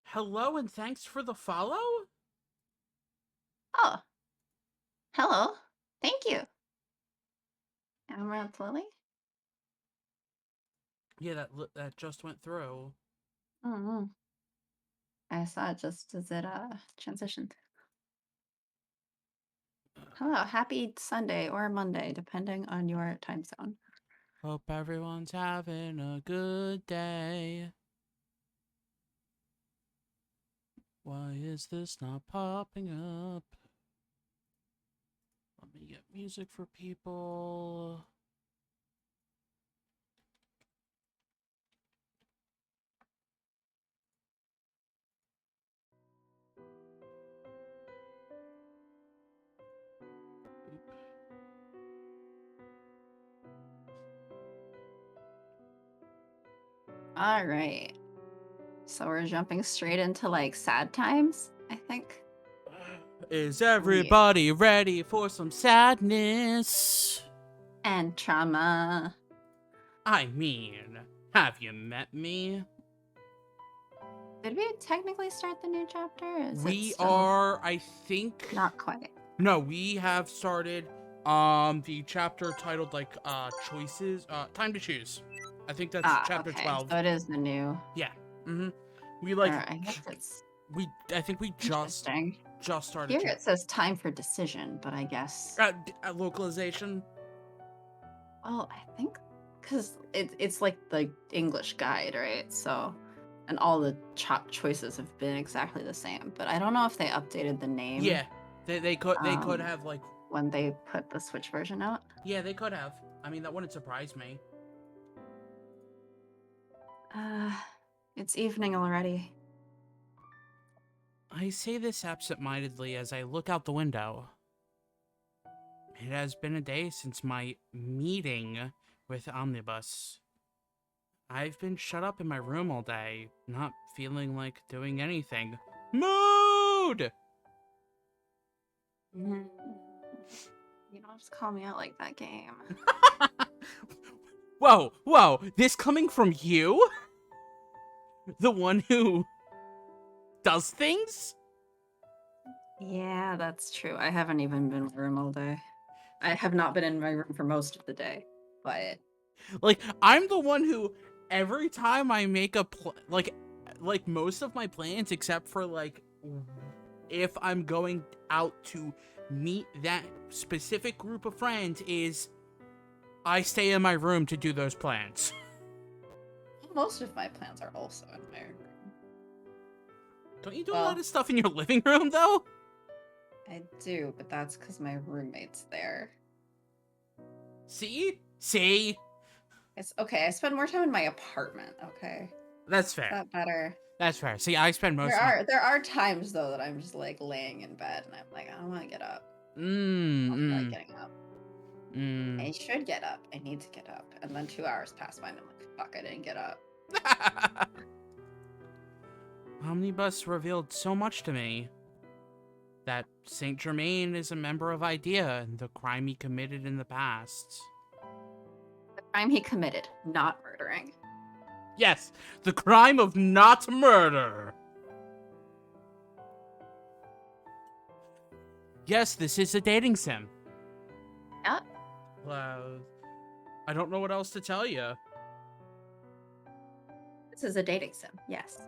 Hello and thanks for the follow? Oh, hello. Thank you. Amaranth Lily? Yeah, that just went through. Oh, I saw it just as it transitioned. Hello, happy Sunday or Monday, depending on your time zone. Hope everyone's having a good day. Why is this not popping up? Let me get music for people. All right. So we're jumping straight into like sad times, I think. Is Yeah. everybody ready for some sadness? And trauma. I mean, have you met me? Did we technically start the new chapter? Or is it We still are, I think... not quite? No, we have started the chapter titled choices, time to choose. I think that's Ah, chapter okay. 12. So it is the new. Yeah. Mm-hmm. We All right. I guess it's I think we interesting. just started Here it says time for decision, but I guess. localization. Well, I think because it's like the English guide, right? So, and all the choices have been exactly the same. But I don't know if they updated the name Yeah. They could um, have when they put the Switch version out. yeah, they could have. I mean, that wouldn't surprise me. Uh, it's evening already. I say this absent-mindedly as I look out the window. It has been a day since my meeting with Omnibus. I've been shut up in my room all day, not feeling like doing anything. Mood! Mm. You don't just call me out like that, game. Whoa, this coming from you? The one who does things? Yeah, that's true. I haven't even been in my room all day. I have not been in my room for most of the day, but Like, I'm the one who, every time I make a like most of my plans, except for if I'm going out to meet that specific group of friends, is I stay in my room to do those plans. most of my plans are also in my room. Don't you do a lot Well, of stuff in your living room, though? I do, but that's because my roommate's there. See? See? It's okay. I spend more time in my apartment. Okay, That's is fair. that better? That's fair. See, I spend There most of my... are times though that I'm just like laying in bed and I'm like, I don't want to get up. I don't feel like Mmm, getting up. mmm, I should get up. I need to get up. And then 2 hours pass by and I'm like, fuck, I didn't get up. mmm. Omnibus revealed so much to me. That Saint-Germain is a member of IDEA and the crime he committed in the past. The crime he committed, not murdering. Yes, the crime of not murder. Yes, this is a dating sim. Yep. Uh, I don't know what else to tell you. This is a dating sim. Yes.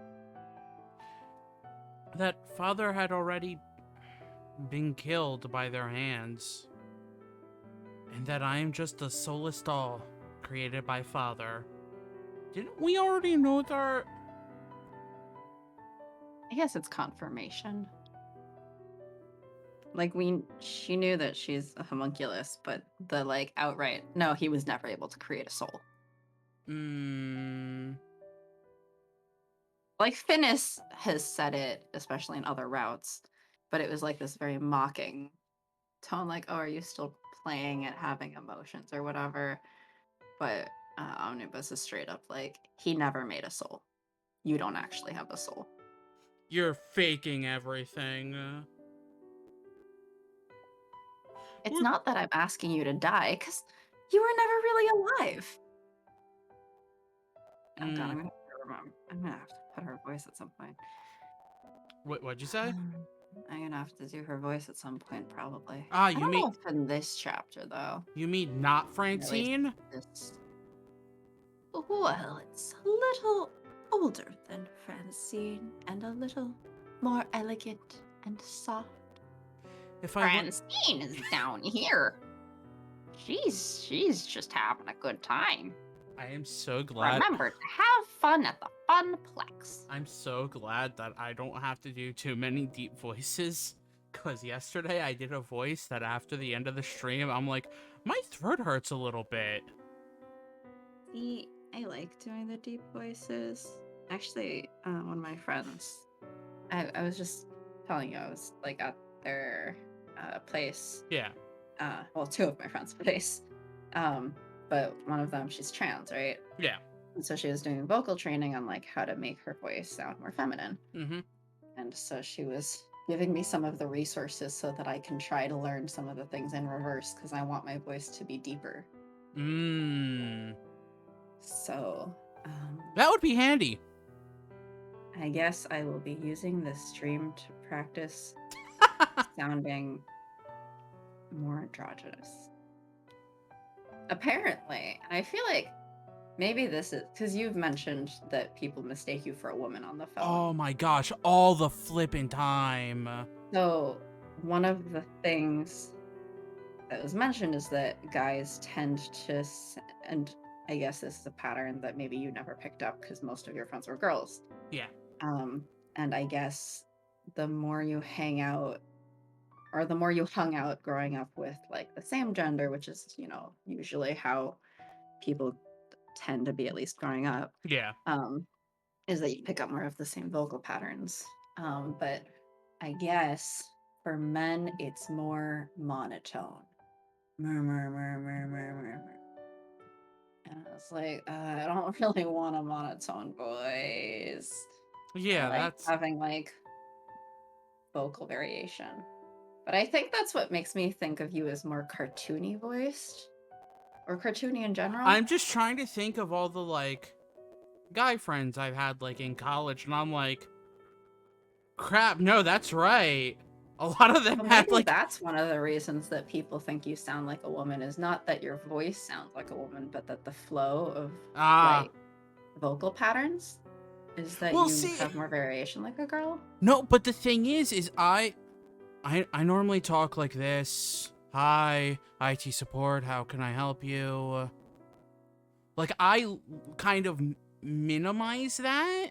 That father had already been killed by their hands. And that I am just a soulless doll created by father. Didn't we already know that? I guess it's confirmation. Like she knew that she's a homunculus, but the like outright no, he was never able to create a soul. Mmm. Like Finnis has said it, especially in other routes, but it was like this very mocking tone, like, "Oh, are you still playing at having emotions or whatever?" But Omnibus is straight up like, "He never made a soul. You don't actually have a soul." You're faking everything. It's What? not that I'm asking you to die, because you were never really alive. Oh god, Mm. I'm gonna have to put her voice at some point. What'd you say? I'm gonna have to do her voice at some point, probably. Ah, I don't know if in this chapter, though. you mean not At least Francine? this. Well, it's a little older than Francine, and a little more elegant and soft. If I Francine is down here. She's just having a good time. I am so glad. Remember to have fun at the Funplex. I'm so glad that I don't have to do too many deep voices. Because yesterday I did a voice that after the end of the stream, I'm like, my throat hurts a little bit. See, I like doing the deep voices. Actually, one of my friends, I was just telling you, I was like at their place. Yeah. Well, two of my friends' place. But one of them, she's trans, right? Yeah. And so she was doing vocal training on like how to make her voice sound more feminine. Mm-hmm. And so she was giving me some of the resources so that I can try to learn some of the things in reverse because I want my voice to be deeper. So that would be handy. I guess I will be using this stream to practice sounding more androgynous. Apparently, and I feel like maybe this is because you've mentioned that people mistake you for a woman on the phone. Oh my gosh, all the flipping time. So one of the things that was mentioned is that guys tend to, and I guess this is a pattern that maybe you never picked up because most of your friends were girls. Yeah. And I guess the more you hang out, or the more you hung out growing up with like the same gender, which is, you know, usually how people tend to be, at least growing up. Yeah. Is that you pick up more of the same vocal patterns. But I guess for men, it's more monotone. Murmur, murmur, murmur, murmur. And I was like, I don't really want a monotone voice. Yeah, I like that's having like vocal variation. But I think that's what makes me think of you as more cartoony voiced. Or cartoony in general. I'm just trying to think of all the like guy friends I've had like in college, and I'm like, crap, no, that's right. A lot of them Well, have maybe like that's one of the reasons that people think you sound like a woman, is not that your voice sounds like a woman, but that the flow of like vocal patterns is that you have more variation like a girl. No, but the thing is I normally talk like this. Hi, IT support, how can I help you? Like, I kind of minimize that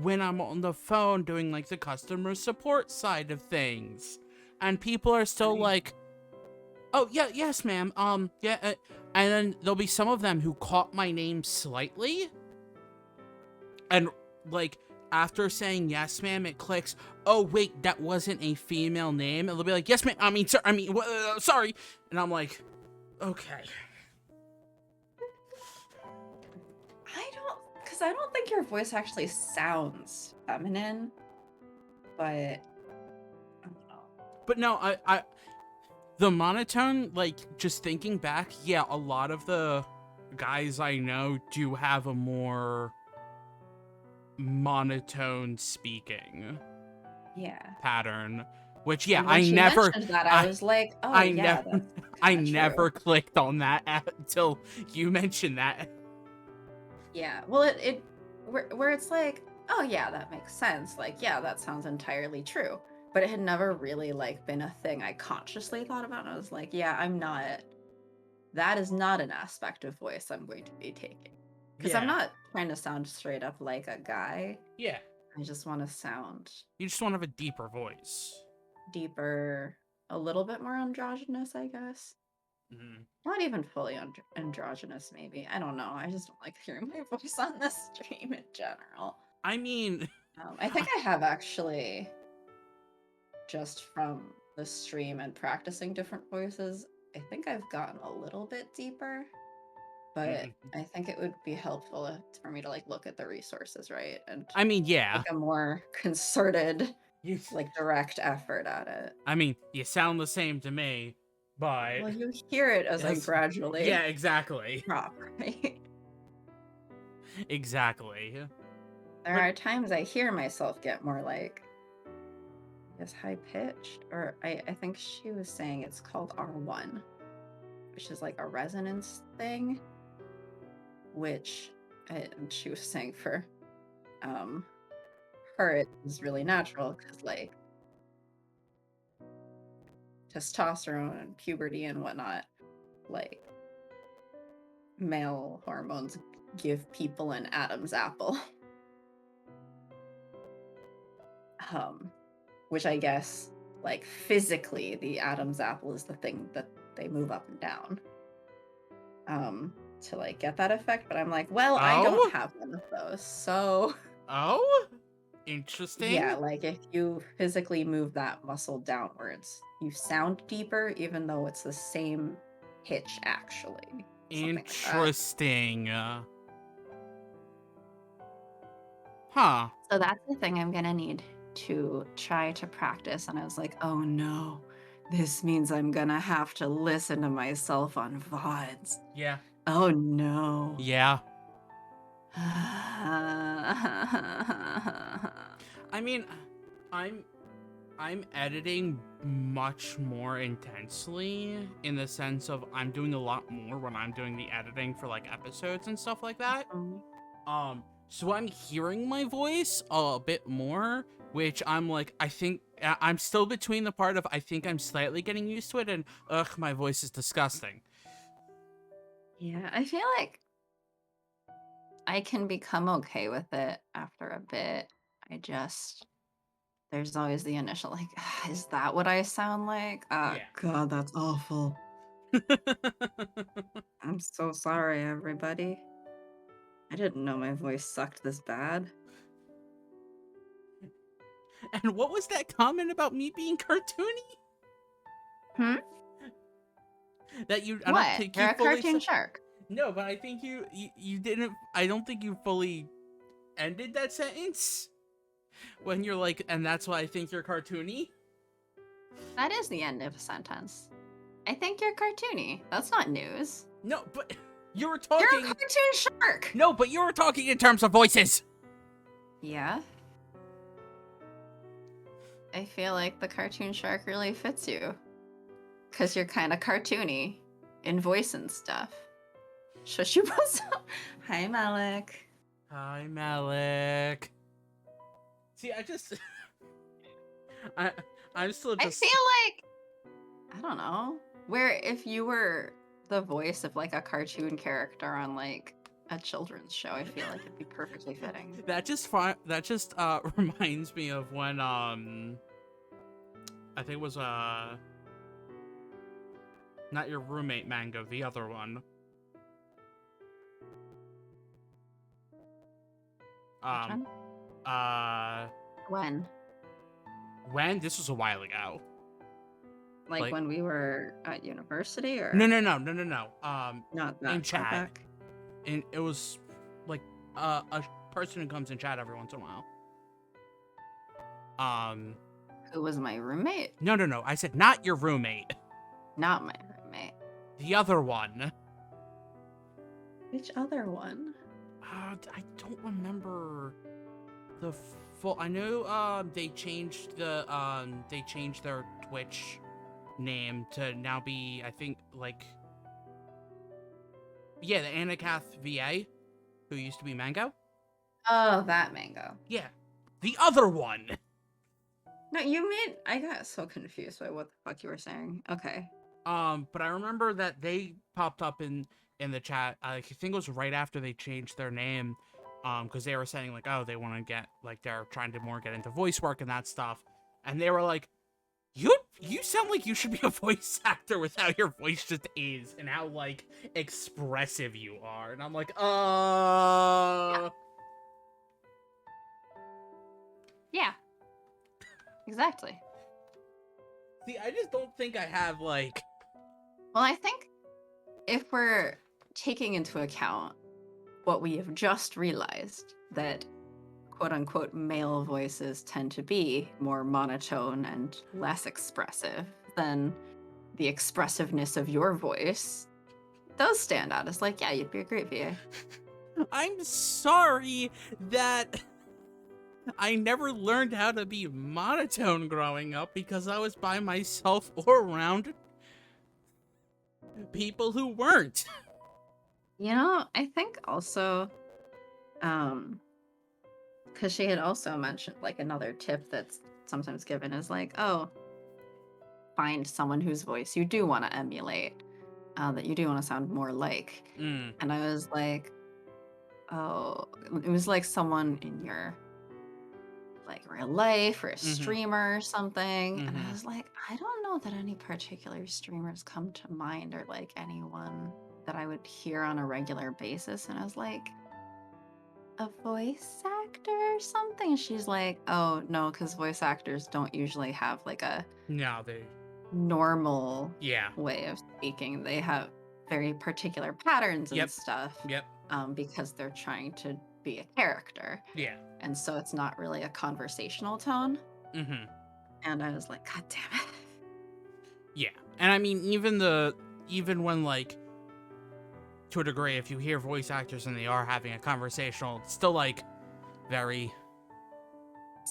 when I'm on the phone doing, like, the customer support side of things. And people are still like, oh, yeah, yes, ma'am, yeah, and then there'll be some of them who caught my name slightly, and, like, after saying yes, ma'am, it clicks, oh, wait, that wasn't a female name, and they'll be like, yes, ma'am, sorry, and I'm like, okay. Because I don't think your voice actually sounds feminine, but I don't know. But no, I the monotone, like, just thinking back, yeah, a lot of the guys I know do have a more monotone speaking pattern, which, yeah, I never that, I was like, oh, I never clicked on that until you mentioned that. Yeah, well, where it's like, oh yeah, that makes sense. Like, yeah, that sounds entirely true. But it had never really like been a thing I consciously thought about. And I was like, yeah, that is not an aspect of voice I'm going to be taking. Because I'm not trying to sound straight up like a guy. Yeah. I just want to sound... You just want to have a deeper voice. Deeper, a little bit more androgynous, I guess. Mm-hmm. Not even fully androgynous, maybe. I don't know. I just don't like hearing my voice on this stream in general. I mean... I think I have actually, just from the stream and practicing different voices, I think I've gotten a little bit deeper. But I think it would be helpful for me to like look at the resources, right? And I mean, yeah, like a more concerted, like direct effort at it. I mean, you sound the same to me, but well, you hear it as I gradually. Yeah, exactly. Drop, right? Exactly. There are times I hear myself get more like, I guess, high pitched, or I think she was saying it's called R1, which is like a resonance thing, which she was saying for her it was really natural because like testosterone and puberty and whatnot, like male hormones give people an Adam's apple. Which I guess like physically the Adam's apple is the thing that they move up and down to like get that effect, but I'm like, well, I don't have one of those, so Interesting. yeah, like if you physically move that muscle downwards, you sound deeper even though it's the same pitch actually. Interesting. Huh. So that's the thing I'm gonna need to try to practice. And I was like, oh no, this means I'm gonna have to listen to myself on VODs. Yeah. Oh no. Yeah. I mean, I'm editing much more intensely in the sense of I'm doing a lot more when I'm doing the editing for like episodes and stuff like that. So I'm hearing my voice a bit more, which I'm like, I think I'm still between the part of I think I'm slightly getting used to it and ugh, my voice is disgusting. Yeah, I feel like I can become okay with it after a bit. There's always the initial like, is that what I sound like? Yeah. God, that's awful. I'm so sorry, everybody. I didn't know my voice sucked this bad. And what was that comment about me being cartoony? That you, I what? don't think You're you a fully cartoon shark. No, but I think you didn't, I don't think you fully ended that sentence when you're like, and that's why I think you're cartoony. That is the end of a sentence. I think you're cartoony. That's not news. No, but you were talking. You're a cartoon shark. No, but you were talking in terms of voices. Yeah. I feel like the cartoon shark really fits you. Because you're kind of cartoony in voice and stuff. Shush you both. Hi, Malik. Hi, Malik. See, I'm still just... I feel like, I don't know, where if you were the voice of like a cartoon character on like a children's show, I feel like it'd be perfectly fitting. That just reminds me of when I think it was not Your Roommate manga, the other one. When? This was a while ago. Like when we were at university, or No. not that in chat. back. And it was like a person who comes in chat every once in a while. Who was my roommate? No. I said not your roommate. Not my roommate. The other one. Which other one? I don't remember the full. I know they changed their Twitch name to now be, I think, like, yeah, the Anakath VA, who used to be Mango. Oh, that Mango. Yeah, the other one. No, you mean, I got so confused by what the fuck you were saying. Okay. But I remember that they popped up in the chat. I think it was right after they changed their name, because they were saying like, oh, they want to get, like, they're trying to more get into voice work and that stuff, and they were like, you sound like you should be a voice actor with how your voice just is and how like expressive you are, and I'm like, yeah, exactly. See, I just don't think I have like. Well, I think if we're taking into account what we have just realized, that quote-unquote male voices tend to be more monotone and less expressive, then the expressiveness of your voice does stand out. It's like, yeah, you'd be a great VA. I'm sorry that I never learned how to be monotone growing up because I was by myself or around people who weren't. I think also, because she had also mentioned like another tip that's sometimes given is like, oh, find someone whose voice you do want to emulate, that you do want to sound more like. Mm, And I was like, oh, it was like someone in your like real life or a mm-hmm, streamer or something. And I mm-hmm. was like, I don't know that any particular streamers come to mind or like anyone that I would hear on a regular basis. And I was like, a voice actor or something? She's like, oh no, because voice actors don't usually have like a No, they... normal Yeah. way of speaking. They have very particular patterns and Yep. stuff, Yep. because they're trying to be a character. Yeah. And so it's not really a conversational tone. Mm-hmm. And I was like, God damn it. Yeah. And I mean, even when, like, to a degree, if you hear voice actors and they are having a conversational, it's still, like, very...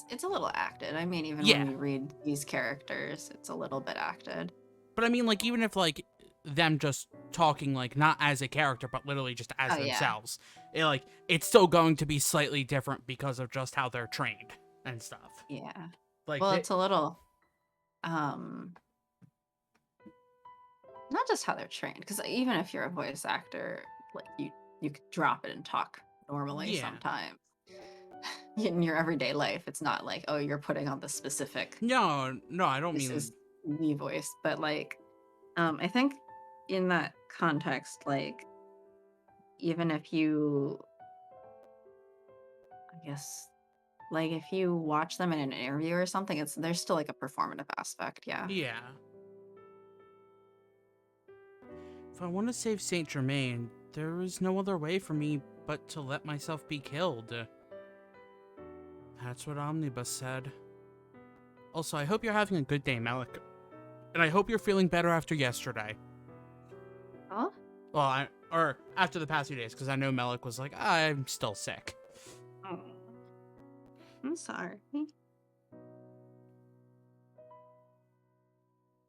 It's a little acted. I mean, even when Yeah. we read these characters, it's a little bit acted. But I mean, like, even if, like, them just talking, like, not as a character, but literally just as Oh, yeah. themselves, it's still going to be slightly different because of just how they're trained and stuff. Yeah. Like, Well, it's a little, um, not just how they're trained, because even if you're a voice actor, like you could drop it and talk normally yeah. sometimes in your everyday life. It's not like, oh, you're putting on the specific, No, I don't this mean... is the voice. But like, I think in that context, like, even if you, I guess, like if you watch them in an interview or something, there's still like a performative aspect. Yeah. Yeah. If I want to save Saint-Germain, there is no other way for me but to let myself be killed. That's what Omnibus said. Also, I hope you're having a good day, Malik. And I hope you're feeling better after yesterday. Oh, Well, or after the past few days, because I know Malik was like, I'm still sick. I'm sorry.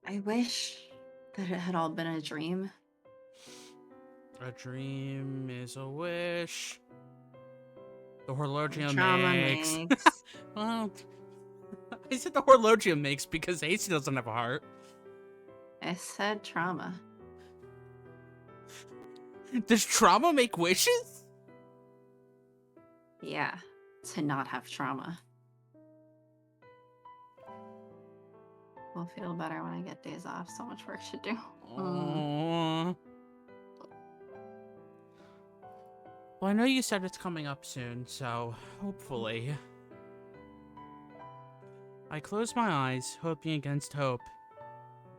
I wish that it had all been a dream. A dream is a wish. The Horologium Trauma makes. makes. Well, I said the Horologium makes because AC doesn't have a heart. I said trauma. Does trauma make wishes? Yeah, to not have trauma. We'll feel better when I get days off. So much work to do. Aww. Well, I know you said it's coming up soon, so hopefully. I close my eyes, hoping against hope,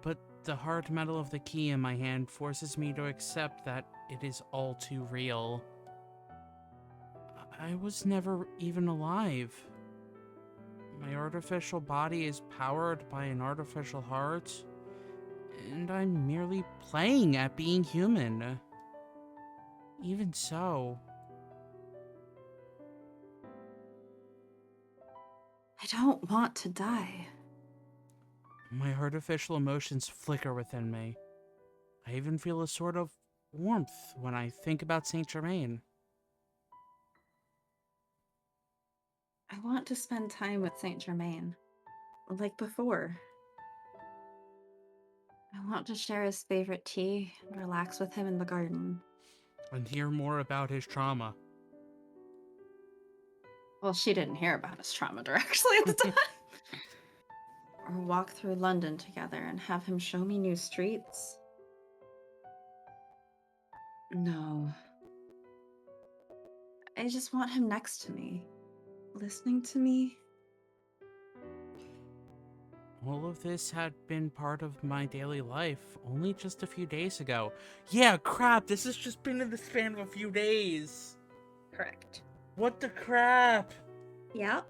but the hard metal of the key in my hand forces me to accept that it is all too real. I was never even alive. My artificial body is powered by an artificial heart, and I'm merely playing at being human. Even so, I don't want to die. my artificial emotions flicker within me. I even feel a sort of warmth when I think about Saint-Germain. I want to spend time with Saint-Germain, like before. I want to share his favorite tea and relax with him in the garden. And hear more about his trauma. Well, she didn't hear about his trauma directly at the time. Or walk through London together and have him show me new streets. No. I just want him next to me, listening to me. All of this had been part of my daily life only just a few days ago. Yeah, crap, this has just been in the span of a few days. Correct. What the crap? Yep.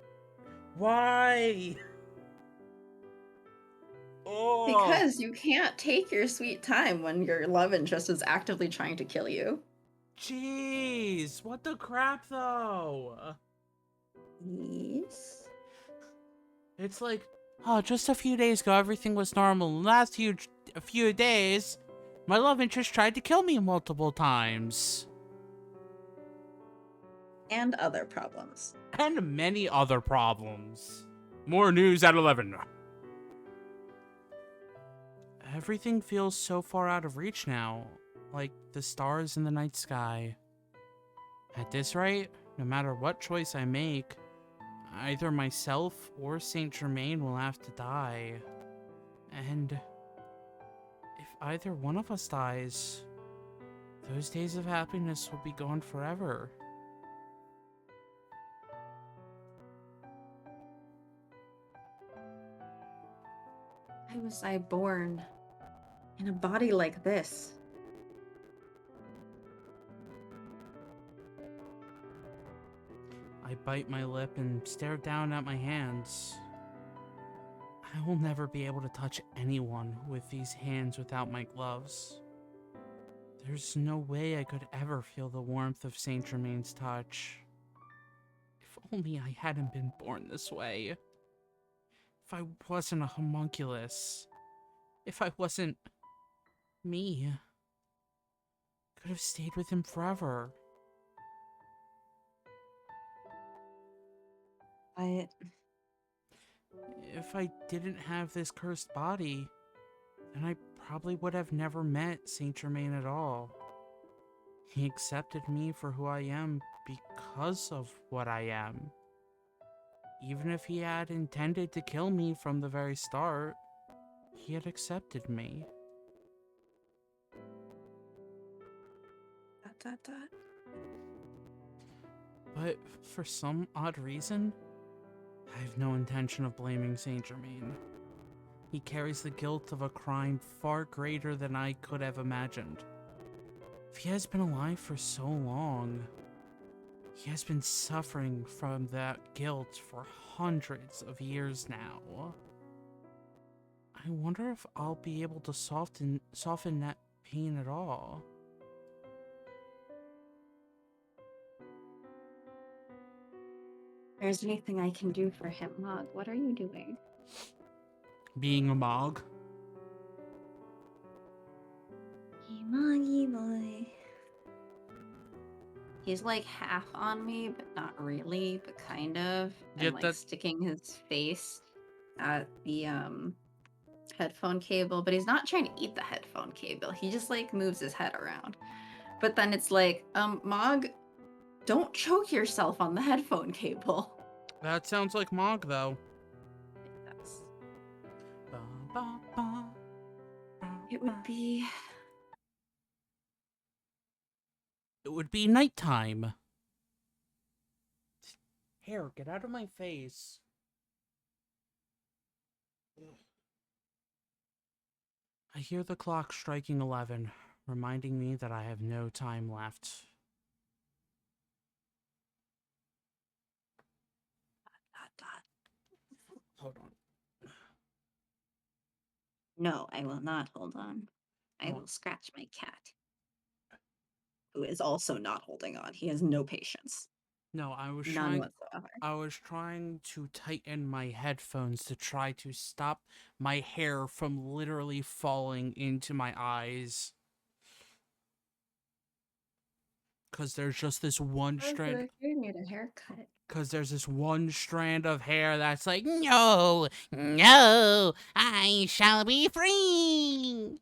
Why? Oh. Because you can't take your sweet time when your love interest is actively trying to kill you. Jeez, what the crap though? Yes. It's like, oh, just a few days ago, everything was normal. Last a few days, my love interest tried to kill me multiple times. And other problems. And many other problems. More news at 11. Everything feels so far out of reach now. Like the stars in the night sky. At this rate, no matter what choice I make, either myself or Saint-Germain will have to die. And if either one of us dies, those days of happiness will be gone forever. Why was I born in a body like this? I bite my lip and stare down at my hands. I will never be able to touch anyone with these hands without my gloves. There's no way I could ever feel the warmth of Saint-Germain's touch. If only I hadn't been born this way. If I wasn't a homunculus. If I wasn't me. Could have stayed with him forever. If I didn't have this cursed body, then I probably would have never met Saint-Germain at all. He accepted me for who I am because of what I am. Even if he had intended to kill me from the very start, he had accepted me. Dot, dot, dot. But for some odd reason, I have no intention of blaming Saint-Germain. He carries the guilt of a crime far greater than I could have imagined. If he has been alive for so long, he has been suffering from that guilt for hundreds of years now. I wonder if I'll be able to soften that pain at all. If there's anything I can do for him, Mog, what are you doing? Being a Mog. Hey, Moggy boy. He's like half on me, but not really, but kind of. Yeah, And like sticking his face at the headphone cable, but he's not trying to eat the headphone cable. He just like moves his head around. But then it's like, Mog, don't choke yourself on the headphone cable. That sounds like Mog, though. Yes. It would be... It would be nighttime. Hair, get out of my face. I hear the clock striking 11, reminding me that I have no time left. Hold on. No, I will not hold on. I will scratch my cat, who is also not holding on. He has no patience. No, I was None whatsoever. I was trying to tighten my headphones to try to stop my hair from literally falling into my eyes. Because there's just this one strand. You need a haircut. Because there's this one strand of hair that's like, no, no, I shall be free.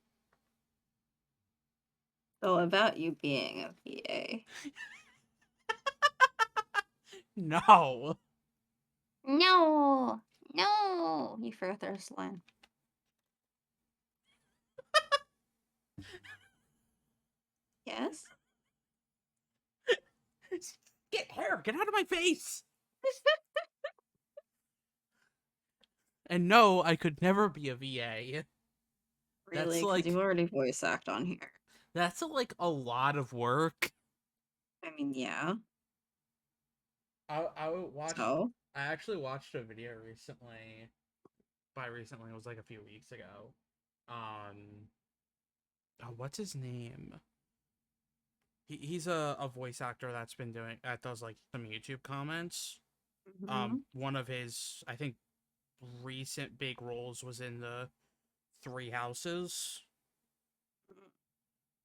So about you being a VA. No. No, no. You forgot there's a line. Yes? Get out of my face. And no, I could never be a VA. Really? Because you already voice act on here. That's like a lot of work. I mean, yeah. I watched. So? I actually watched a video recently. By recently, it was like a few weeks ago. What's his name? He's a voice actor that does like some YouTube comments. Mhm. One of his, I think, recent big roles was in the Three Houses.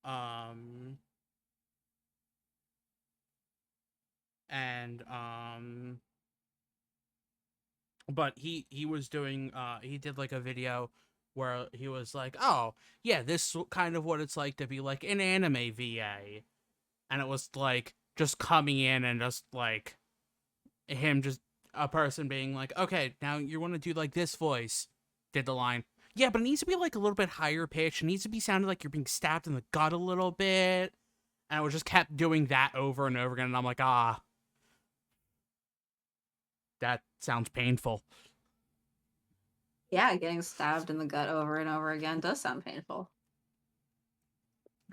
Um, and but he was doing he did like a video where he was like, oh yeah, this is kind of what it's like to be like an anime VA, and it was like just coming in and just like him just a person being like, okay, now you want to do like this voice, did the line, yeah, but it needs to be like a little bit higher pitch, it needs to be sounding like you're being stabbed in the gut a little bit, and I was just kept doing that over and over again, and I'm like, ah, that sounds painful. Yeah, getting stabbed in the gut over and over again does sound painful.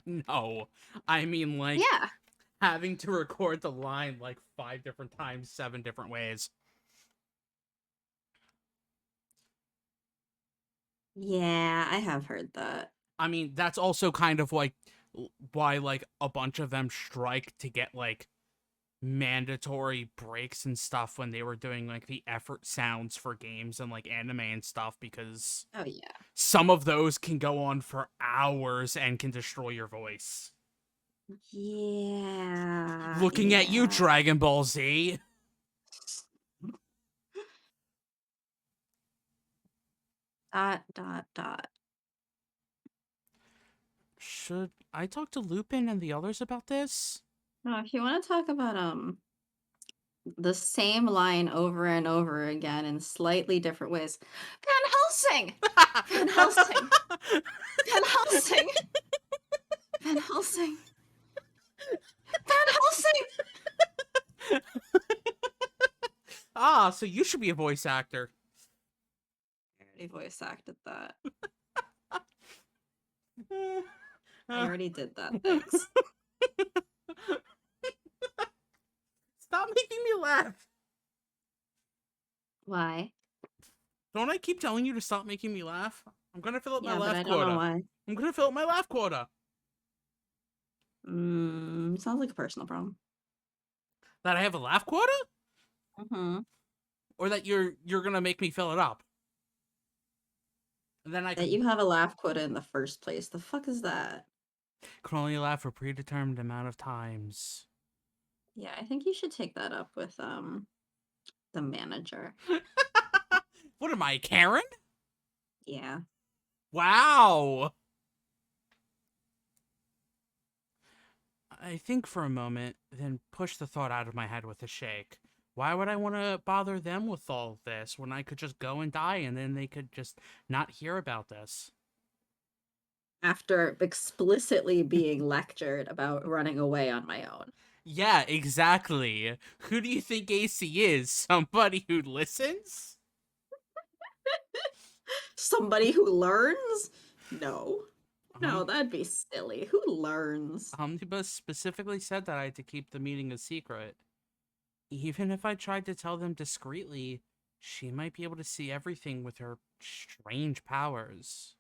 No, I mean like Yeah. having to record the line like 5 different times, 7 different ways. Yeah, I have heard that. I mean, that's also kind of like why like a bunch of them strike to get like mandatory breaks and stuff when they were doing like the effort sounds for games and like anime and stuff, because Oh yeah. some of those can go on for hours and can destroy your voice. Yeah, Looking at you, yeah. Dragon Ball Z. Dot dot dot. Should I talk to Lupin and the others about this? No, if you want to talk about the same line over and over again in slightly different ways. Van Helsing! Van Helsing! Van Helsing! Van Helsing! Van Helsing! Ah, so you should be a voice actor. I already voice acted that. Uh, I already did that, thanks. Stop making me laugh. Why? Don't I keep telling you to stop making me laugh? I'm gonna fill up my Yeah, but laugh I don't know quota. why. I'm gonna fill up my laugh quota. Sounds like a personal problem. That I have a laugh quota? Mm-hmm. Or that you're gonna make me fill it up? And then I That can you have a laugh quota in the first place. The fuck is that? only laugh for a predetermined amount of times. Yeah, I think you should take that up with the manager. What am I, Karen? Yeah. Wow. I think for a moment, then push the thought out of my head with a shake. Why would I want to bother them with all this when I could just go and die and then they could just not hear about this? After explicitly being lectured about running away on my own. Yeah, exactly. Who do you think AC is? Somebody who listens? Somebody who learns? No. No, Um, that'd be silly. Who learns? Omnibus specifically said that I had to keep the meeting a secret. Even if I tried to tell them discreetly, she might be able to see everything with her strange powers.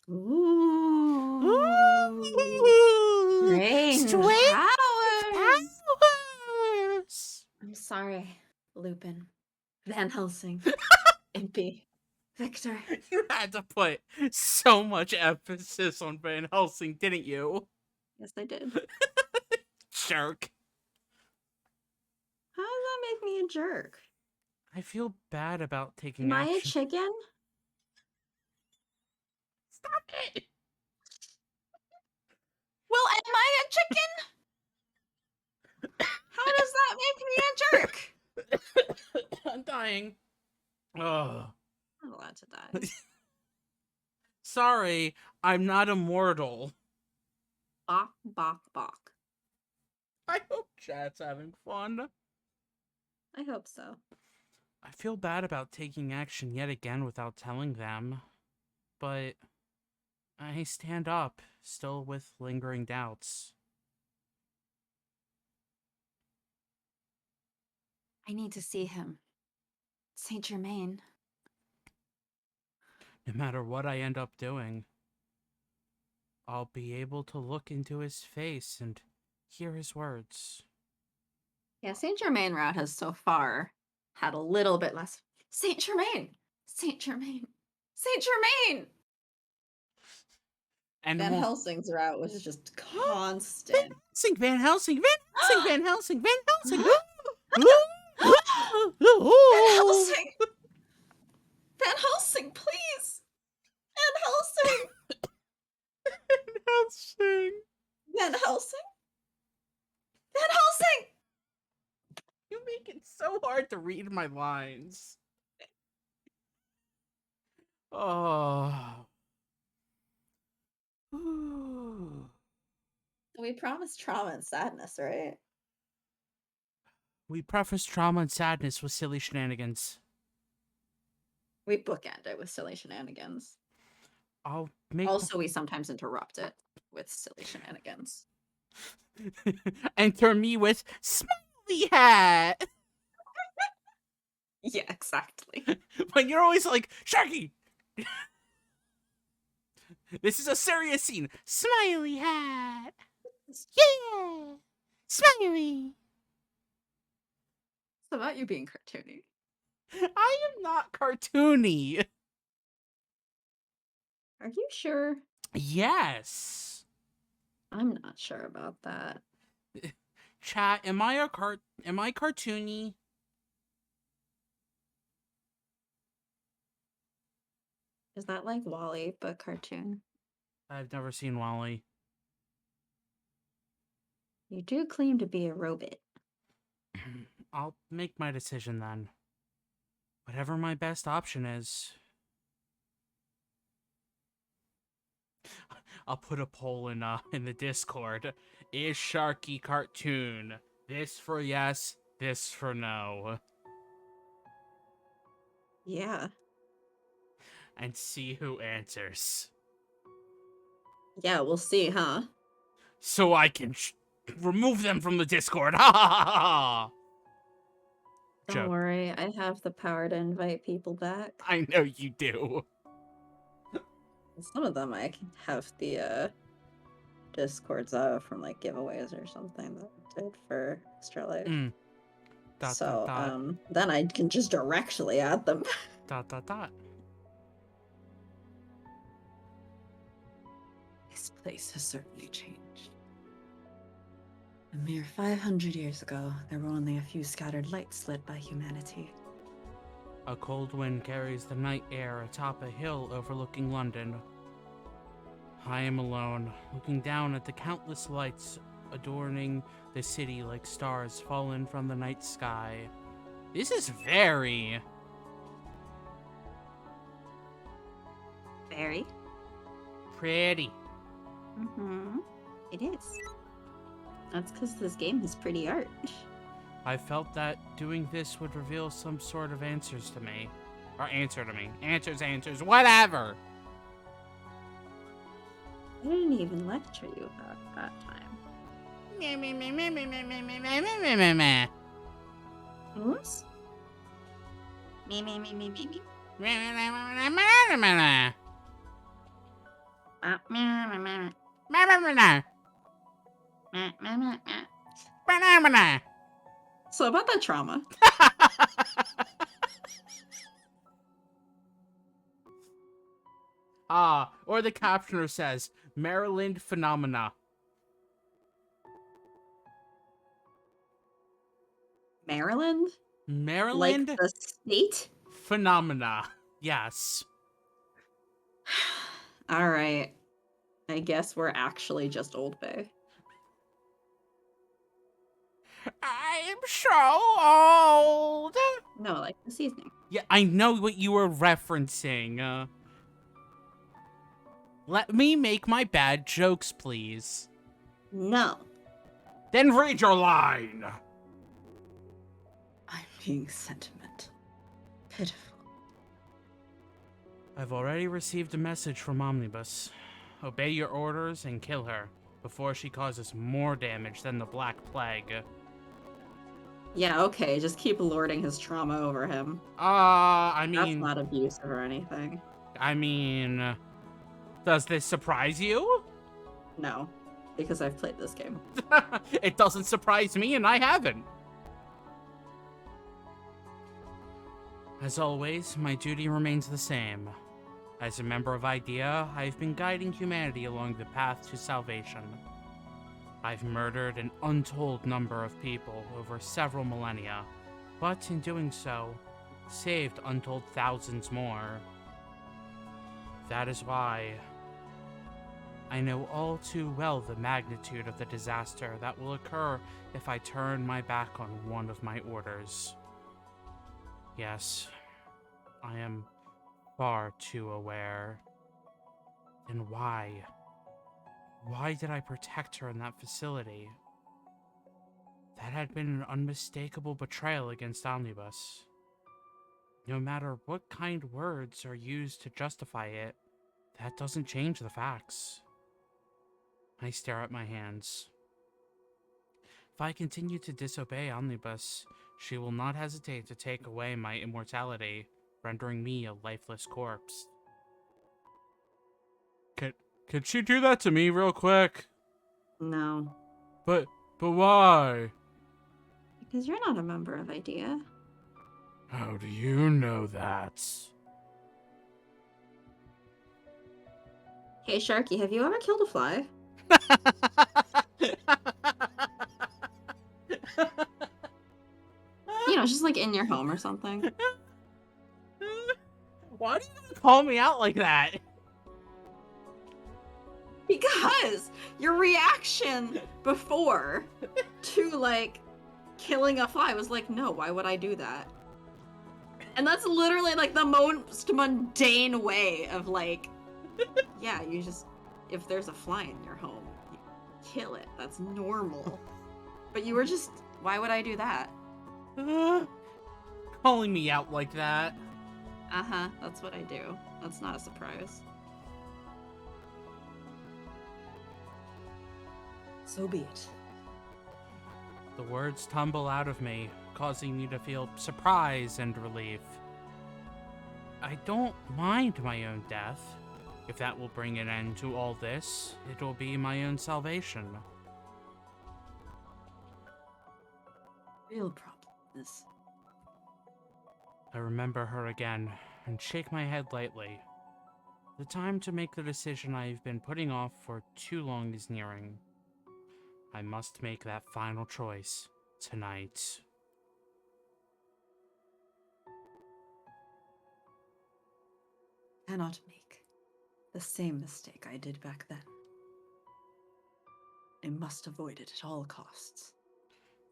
Ooh. Ooh, Strange strange powers. powers. I'm sorry, Lupin. Van Helsing. Impy. Victor. You had to put so much emphasis on Van Helsing, didn't you? Yes, I did. Jerk. How does that make me a jerk? I feel bad about taking Am I a action. chicken? Stop it! Well, am I a chicken? How does that make me a jerk? I'm dying. Ugh. I'm allowed to die. Sorry, I'm not immortal. Bok, bok, bok. I hope chat's having fun. I hope so. I feel bad about taking action yet again without telling them, but I stand up, still with lingering doubts. I need to see him. Saint-Germain. No matter what I end up doing, I'll be able to look into his face and hear his words. Yeah, Saint-Germain route has so far had a little bit less Saint-Germain! Saint-Germain! Saint-Germain! And Van more. Helsing's route was just Van constant. Helsing, Van Helsing, Van Helsing, Van Helsing, Van Helsing. Van Helsing! Van Helsing, please! Van Helsing! Helsing. Van Helsing? Van Helsing! You make it so hard to read my lines. Oh. We promised trauma and sadness, right? We preface trauma and sadness with silly shenanigans. We bookend it with silly shenanigans. I'll make. Also, we sometimes interrupt it with silly shenanigans. Enter me with smiley hat. Yeah, exactly. When you're always like, Sharky! This is a serious scene. Smiley hat. Yeah. Smiley. It's about you being cartoony. I am not cartoony. Are you sure? Yes. I'm not sure about that. Chat, am I cartoony? Is that like Wall-E, but cartoon? I've never seen Wall-E. You do claim to be a robot. I'll make my decision then. Whatever my best option is. I'll put a poll in the Discord. Is Sharky cartoon? This for yes, this for no. Yeah. And see who answers. Yeah, we'll see, huh? So I can remove them from the Discord. Ha ha ha ha! Don't worry, I have the power to invite people back. I know you do. Some of them I can have the Discords from like giveaways or something that I did for Extra Life. Then I can just directly add them. ... This place has certainly changed. A mere 500 years ago, there were only a few scattered lights lit by humanity. A cold wind carries the night air atop a hill overlooking London. I am alone, looking down at the countless lights adorning the city like stars fallen from the night sky. This is very... Very? pretty. It is. That's because this game is pretty art. I felt that doing this would reveal some sort of answers to me. Or answer to me. Answers, whatever! I didn't even lecture you about that time. Whoops. Me. So about that trauma. Or the captioner says, Maryland phenomena. Maryland? Maryland? Like the state? Phenomena. Yes. Alright. I guess we're actually just Old Bay. I'm so old. No, like the seasoning. Yeah, I know what you were referencing. Let me make my bad jokes, please. No. Then read your line. I'm being sentimental. Pitiful. I've already received a message from Omnibus. Obey your orders and kill her before she causes more damage than the Black Plague. Yeah, okay, just keep lording his trauma over him. I That's mean... not abusive or anything. I mean... does this surprise you? No, because I've played this game. It doesn't surprise me, and I haven't. As always, my duty remains the same. As a member of IDEA, I've been guiding humanity along the path to salvation. I've murdered an untold number of people over several millennia, but in doing so, saved untold thousands more. That is why I know all too well the magnitude of the disaster that will occur if I turn my back on one of my orders. Yes, I am far too aware. Then why? Why did I protect her in that facility? That had been an unmistakable betrayal against Omnibus. No matter what kind words are used to justify it, that doesn't change the facts. I stare at my hands. If I continue to disobey Omnibus, she will not hesitate to take away my immortality, rendering me a lifeless corpse. Could she do that to me real quick? No. But why? Because you're not a member of IDEA. How do you know that? Hey, Sharky, have you ever killed a fly? You know, just like in your home or something. Why do you call me out like that? Because your reaction before to, like, killing a fly was like, no, why would I do that? And that's literally, like, the most mundane way of, like, yeah, you just, if there's a fly in your home, you kill it. That's normal. But you were just, why would I do that? Calling me out like that. Uh-huh, that's what I do. That's not a surprise. So be it. The words tumble out of me, causing me to feel surprise and relief. I don't mind my own death. If that will bring an end to all this, it will be my own salvation. Real problem is... I remember her again, and shake my head lightly. The time to make the decision I've been putting off for too long is nearing. I must make that final choice tonight. Cannot make the same mistake I did back then. I must avoid it at all costs.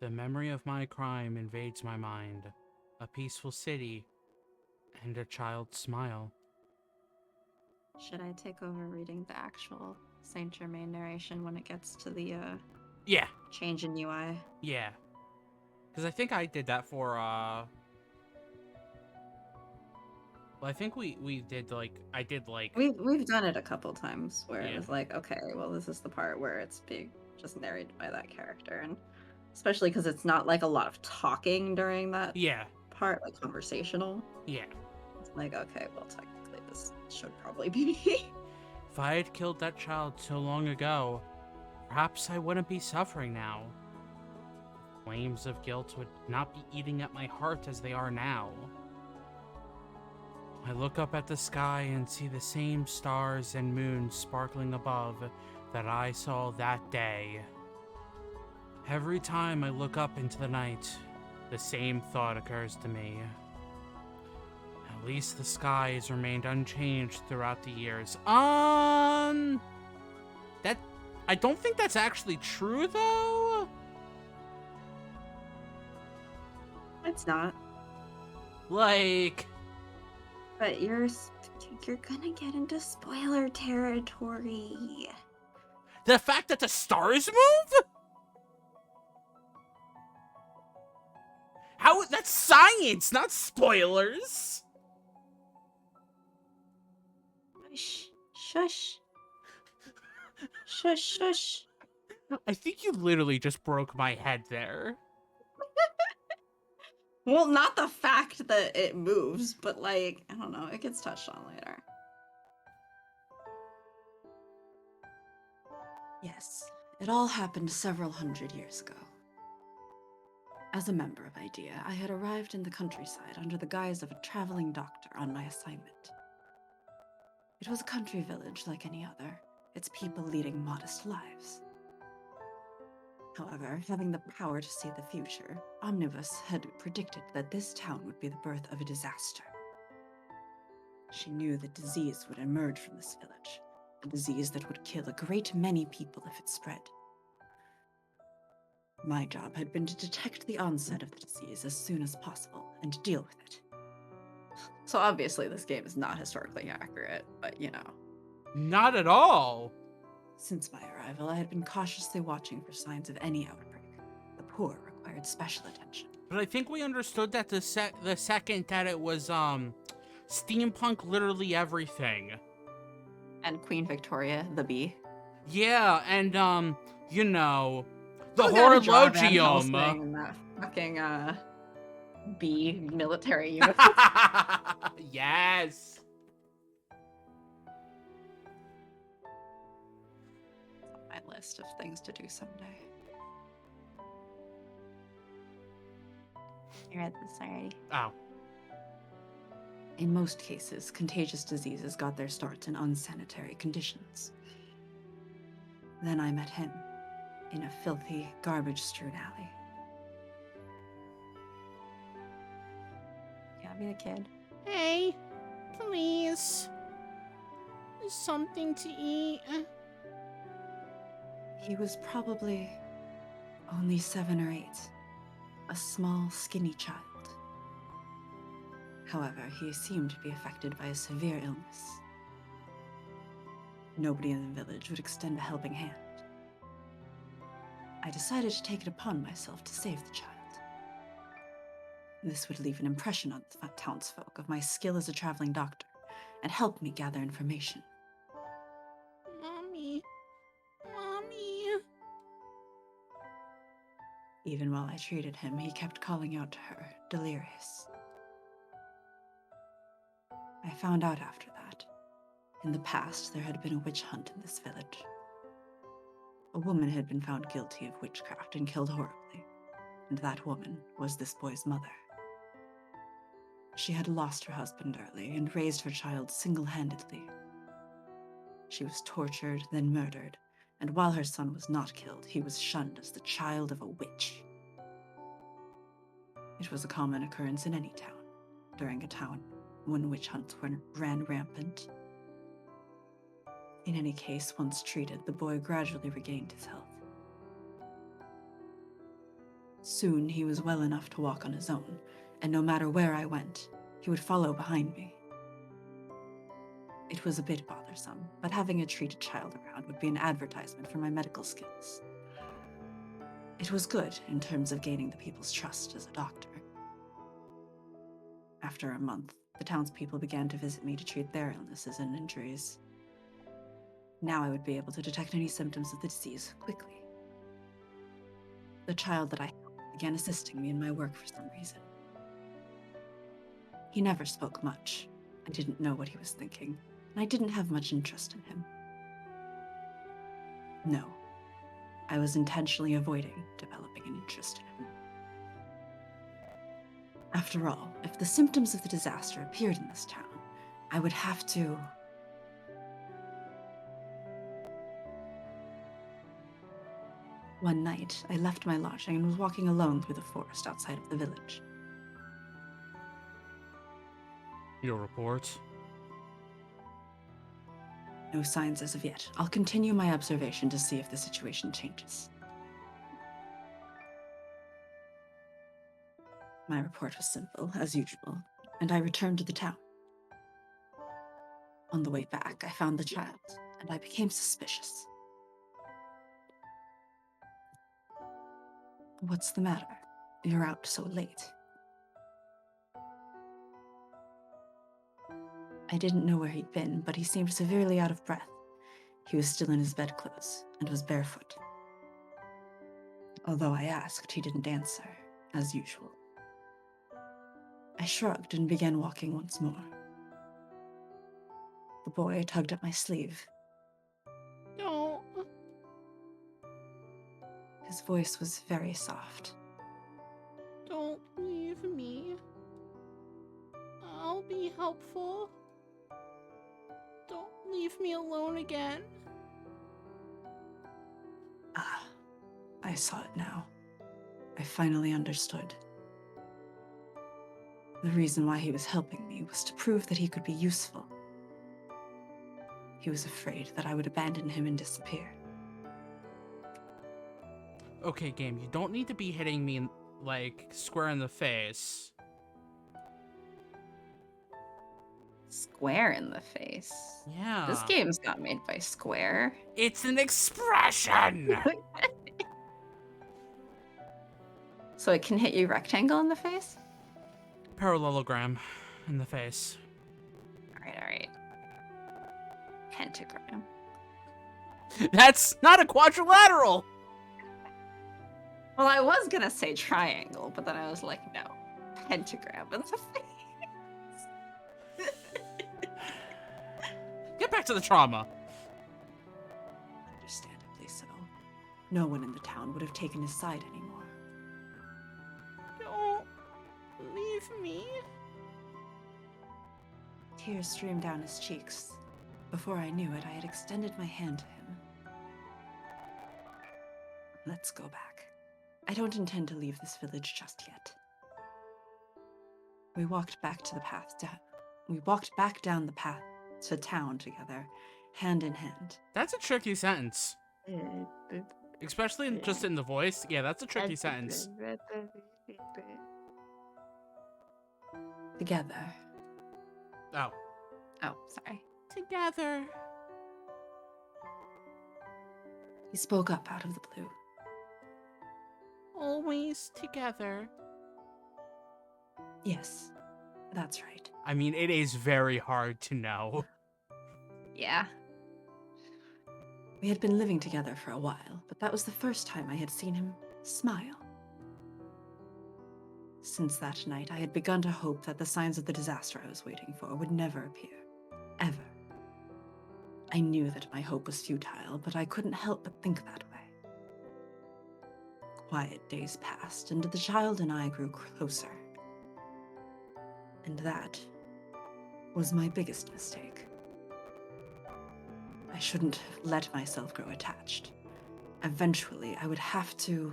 The memory of my crime invades my mind. A peaceful city and a child's smile. Should I take over reading the actual Saint-Germain narration when it gets to the, Yeah. change in UI? Yeah. Because I think I did that for, well, I think we did, like, I did, like... We've done it a couple times where Yeah. it was like, okay, well, this is the part where it's being just narrated by that character, and especially because it's not, like, a lot of talking during that Yeah. part, like, conversational. Yeah. It's like, okay, well, technically this should probably be me. If I had killed that child so long ago, perhaps I wouldn't be suffering now. Flames of guilt would not be eating at my heart as they are now. I look up at the sky and see the same stars and moons sparkling above that I saw that day. Every time I look up into the night, the same thought occurs to me. At least the sky has remained unchanged throughout the years. That... I don't think that's actually true, though? It's not. Like... But you're gonna get into spoiler territory. The fact that the stars move? How? That's science, not spoilers. Shush. Shush. Shush, shush. I think you literally just broke my head there. Well, not the fact that it moves, but, like, I don't know, it gets touched on later. Yes, it all happened several hundred years ago. As a member of IDEA, I had arrived in the countryside under the guise of a traveling doctor on my assignment. It was a country village like any other, its people leading modest lives. However, having the power to see the future, Omnibus had predicted that this town would be the birth of a disaster. She knew that disease would emerge from this village, a disease that would kill a great many people if it spread. My job had been to detect the onset of the disease as soon as possible and deal with it. So obviously this game is not historically accurate, but you know. Not at all. Since my arrival, I had been cautiously watching for signs of any outbreak. The poor required special attention. But I think we understood that the second that it was steampunk literally everything. And Queen Victoria, the bee. Yeah, and you know, the Oh, gotta draw Van horologium. Helsing in that fucking bee military uniform. Yes. My list of things to do someday. You read this already? Oh. In most cases, contagious diseases got their starts in unsanitary conditions. Then I met him in a filthy, garbage-strewn alley. Can I be the kid? Hey, please. Something to eat. He was probably only 7 or 8, a small, skinny child. However, he seemed to be affected by a severe illness. Nobody in the village would extend a helping hand. I decided to take it upon myself to save the child. This would leave an impression on the townsfolk of my skill as a traveling doctor and help me gather information. Mommy. Even while I treated him, he kept calling out to her, delirious. I found out after that. In the past, there had been a witch hunt in this village. A woman had been found guilty of witchcraft and killed horribly, and that woman was this boy's mother. She had lost her husband early and raised her child single-handedly. She was tortured, then murdered, and while her son was not killed, he was shunned as the child of a witch. It was a common occurrence in any town, during a town when witch hunts ran rampant. In any case, once treated, the boy gradually regained his health. Soon, he was well enough to walk on his own, and no matter where I went, he would follow behind me. It was a bit bothersome, but having a treated child around would be an advertisement for my medical skills. It was good in terms of gaining the people's trust as a doctor. After a month, the townspeople began to visit me to treat their illnesses and injuries. Now I would be able to detect any symptoms of the disease quickly. The child that I helped began assisting me in my work for some reason. He never spoke much. I didn't know what he was thinking, and I didn't have much interest in him. No, I was intentionally avoiding developing an interest in him. After all, if the symptoms of the disaster appeared in this town, I would have to... One night, I left my lodging and was walking alone through the forest outside of the village. Your report? No signs as of yet. I'll continue my observation to see if the situation changes. My report was simple, as usual, and I returned to the town. On the way back, I found the child, and I became suspicious. What's the matter? You're out so late. I didn't know where he'd been, but he seemed severely out of breath. He was still in his bedclothes and was barefoot. Although I asked, he didn't answer, as usual. I shrugged and began walking once more. The boy tugged at my sleeve. No. His voice was very soft. Don't leave me. I'll be helpful. Don't leave me alone again. Ah, I saw it now. I finally understood. The reason why he was helping me was to prove that he could be useful. He was afraid that I would abandon him and disappear. Okay, game, you don't need to be hitting me, like, square in the face. Square in the face. Yeah. This game's not made by Square. It's an expression! So it can hit you rectangle in the face? Parallelogram in the face. Alright. Pentagram. That's not a quadrilateral! Well, I was gonna say triangle, but then I was like, no. Pentagram in the face. Get back to the trauma. Understandably so. No one in the town would have taken his side anymore. Don't leave me. Tears streamed down his cheeks. Before I knew it, I had extended my hand to him. Let's go back. I don't intend to leave this village just yet. We walked back down the path to town together, hand in hand. That's a tricky sentence. Especially just in the voice. Yeah, that's a tricky sentence. Together. Oh. Oh, sorry. Together. He spoke up out of the blue. Always together. Yes, that's right. I mean, it is very hard to know. Yeah. We had been living together for a while, but that was the first time I had seen him smile. Since that night, I had begun to hope that the signs of the disaster I was waiting for would never appear. Ever. I knew that my hope was futile, but I couldn't help but think that way. Quiet days passed, and the child and I grew closer. And that was my biggest mistake. I shouldn't have let myself grow attached. Eventually, I would have to...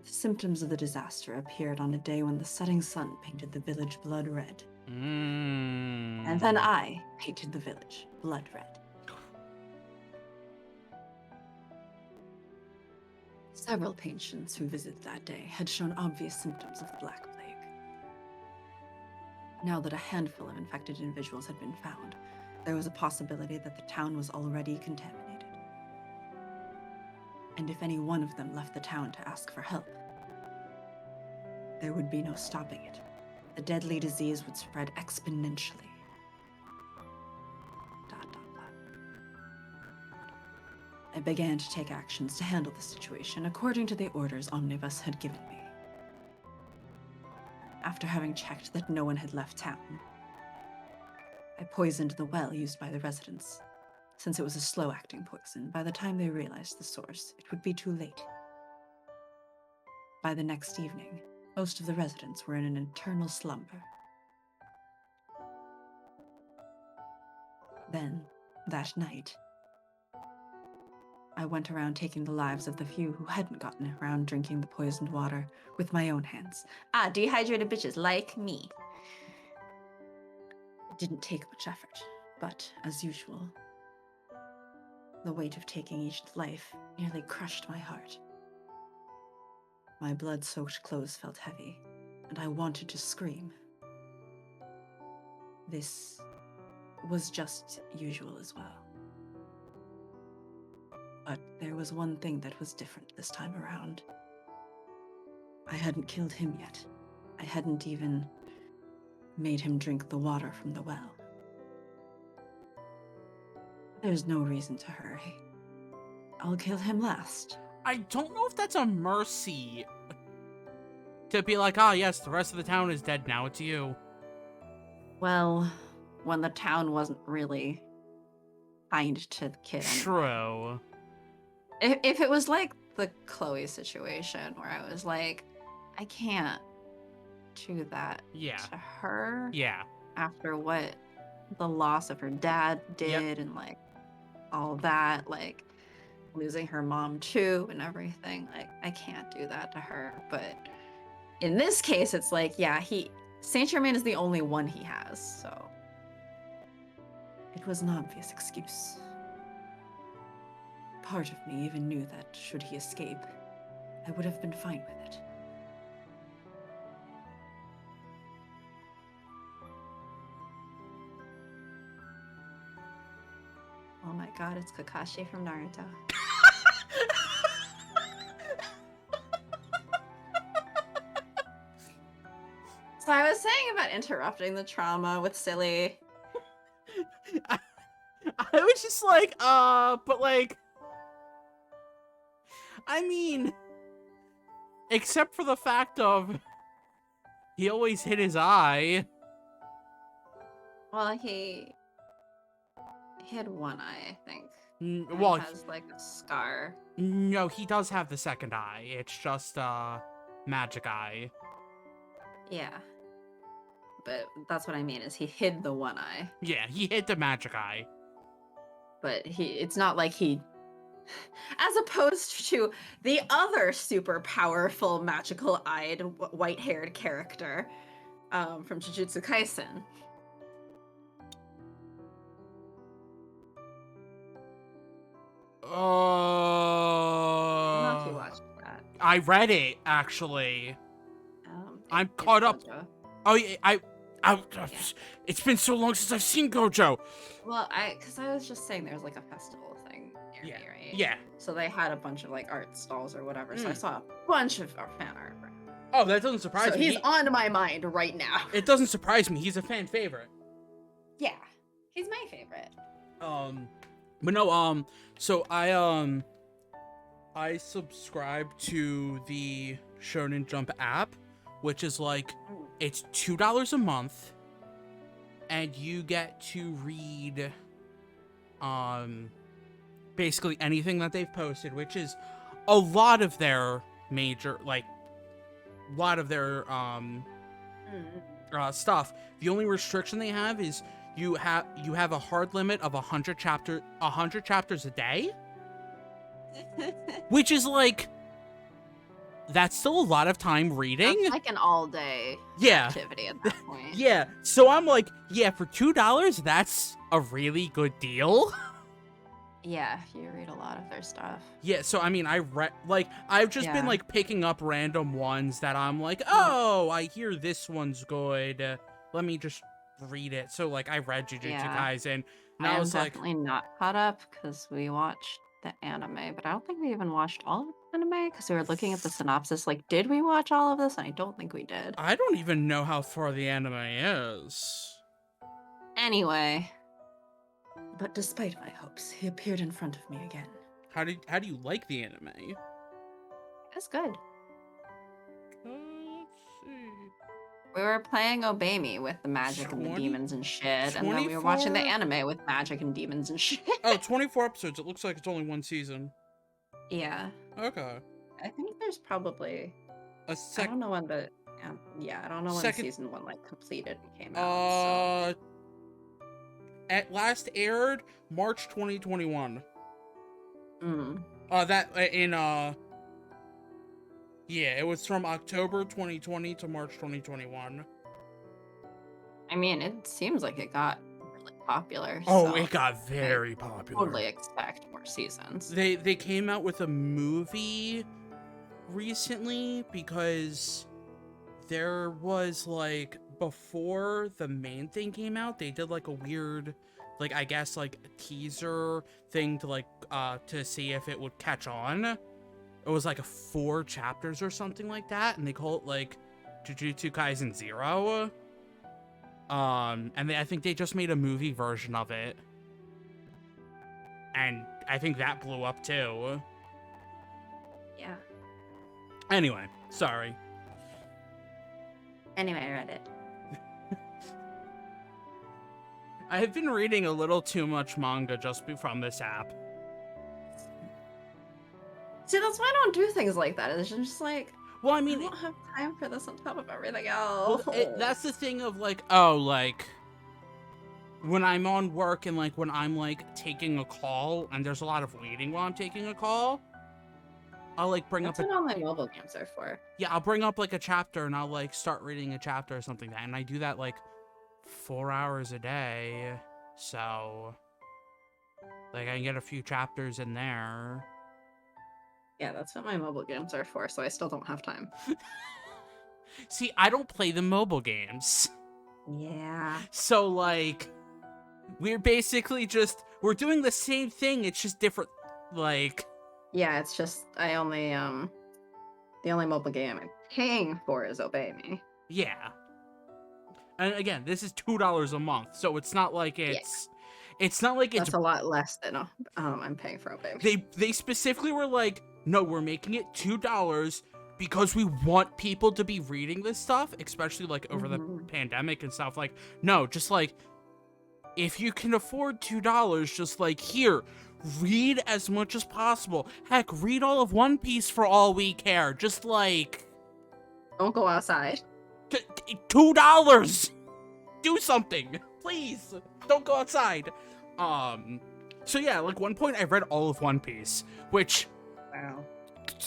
The symptoms of the disaster appeared on a day when the setting sun painted the village blood red. And then I painted the village blood red. Several patients who visited that day had shown obvious symptoms of the Black Plague. Now that a handful of infected individuals had been found, there was a possibility that the town was already contaminated. And if any one of them left the town to ask for help, there would be no stopping it. The deadly disease would spread exponentially. I began to take actions to handle the situation according to the orders Omnibus had given me. After having checked that no one had left town, I poisoned the well used by the residents. Since it was a slow-acting poison, by the time they realized the source, it would be too late. By the next evening, most of the residents were in an eternal slumber. Then, that night, I went around taking the lives of the few who hadn't gotten around drinking the poisoned water with my own hands. Ah, dehydrated bitches like me. It didn't take much effort, but as usual, the weight of taking each life nearly crushed my heart. My blood-soaked clothes felt heavy, and I wanted to scream. This was just usual as well. But there was one thing that was different this time around. I hadn't killed him yet. I hadn't even made him drink the water from the well. There's no reason to hurry. I'll kill him last. I don't know if that's a mercy. To be like, ah, yes, the rest of the town is dead now, it's you. Well, when the town wasn't really kind to the kid anyway. True. If it was like the Chloe situation where I was like, I can't do that Yeah. to her Yeah. after what the loss of her dad did and like all that, like losing her mom too and everything. Like, I can't do that to her. But in this case, it's like, yeah, Saint-Germain is the only one he has, so. It was an obvious excuse. Part of me even knew that, should he escape, I would have been fine with it. Oh my god, it's Kakashi from Naruto. So I was saying about interrupting the trauma with silly. I was just like, but like, I mean, except for the fact of he always hit his eye. Well, he had one eye, I think. Well, he has like a scar. No, he does have the second eye. It's just magic eye. Yeah. But that's what I mean, is he hid the one eye. Yeah, he hit the magic eye. But it's not like he, as opposed to the other super powerful magical-eyed white-haired character from Jujutsu Kaisen. I don't know if you watched that. I read it, actually. I'm caught up. Gojo. Oh, yeah, it's been so long since I've seen Gojo. Well, because I was just saying there's like a festival thing near me, right? Yeah. So they had a bunch of like art stalls or whatever. So I saw a bunch of fan art. Oh, that doesn't surprise me. So he's on my mind right now. It doesn't surprise me. He's a fan favorite. Yeah, he's my favorite. But no, so I subscribe to the Shonen Jump app, which is like, it's $2 a month, and you get to read, basically anything that they've posted, which is a lot of their major, like, stuff. The only restriction they have is you have a hard limit of 100 chapters a day, which is like, that's still a lot of time reading. That's like an all-day activity at that point. Yeah, so I'm like, yeah, for $2, that's a really good deal. Yeah, you read a lot of their stuff. Yeah, so I mean, I've just been like picking up random ones that I'm like, oh, I hear this one's good. Let me just read it. So like, I read Jujutsu Kaisen, and I was like, definitely not caught up because we watched the anime, but I don't think we even watched all of the anime because we were looking at the synopsis. Like, did we watch all of this? And I don't think we did. I don't even know how far the anime is. Anyway. But despite my hopes, he appeared in front of me again. How do you like the anime? It's good. Let's see. We were playing Obey Me with the magic and the demons and shit, and then we were watching the anime with magic and demons and shit. Oh, 24 episodes. It looks like it's only one season. Yeah. Okay. I think there's probably I don't know when the I don't know when season 1 like completed and came out. At last aired March 2021. It was from October 2020 to March 2021. I mean, it seems like it got really popular. Oh, so it got very popular. Totally expect more seasons. They came out with a movie recently because there was like, before the main thing came out, they did like a weird, like, I guess like a teaser thing to like to see if it would catch on. It was like 4 chapters or something like that, and they call it like Jujutsu Kaisen 0. And I think they just made a movie version of it, and I think that blew up too. Yeah. Anyway, sorry. Anyway, I read it. I have been reading a little too much manga just from this app. See, that's why I don't do things like that. It's just like, Well, I I mean, don't have time for this on top of everything well, else. that's the thing of like, oh, like when I'm on work and like when I'm like taking a call and there's a lot of waiting while I'm taking a call, I'll like bring That's up what all my mobile games are for. yeah, I'll bring up like a chapter and I'll like start reading a chapter or something like that, and I do that like 4 hours a day, so like I can get a few chapters in there. Yeah, that's what my mobile games are for, so I still don't have time. See, I don't play the mobile games, Yeah. so like we're basically just we're doing the same thing, it's just different, like Yeah, it's just I only the only mobile game I'm paying for is Obey Me. yeah. And again, this is $2 a month, so it's not like Yeah. it's not like it's That's a lot less than I'm paying for Obey Me. they specifically were like, no, we're making it $2 because we want people to be reading this stuff, especially like over the pandemic and stuff. Like, no, just like if you can afford $2, just like here, read as much as possible. Heck, read all of One Piece for all we care. Just like Don't go outside. $2. Do something, please. Don't go outside. So yeah, like one point I read all of One Piece, which Wow.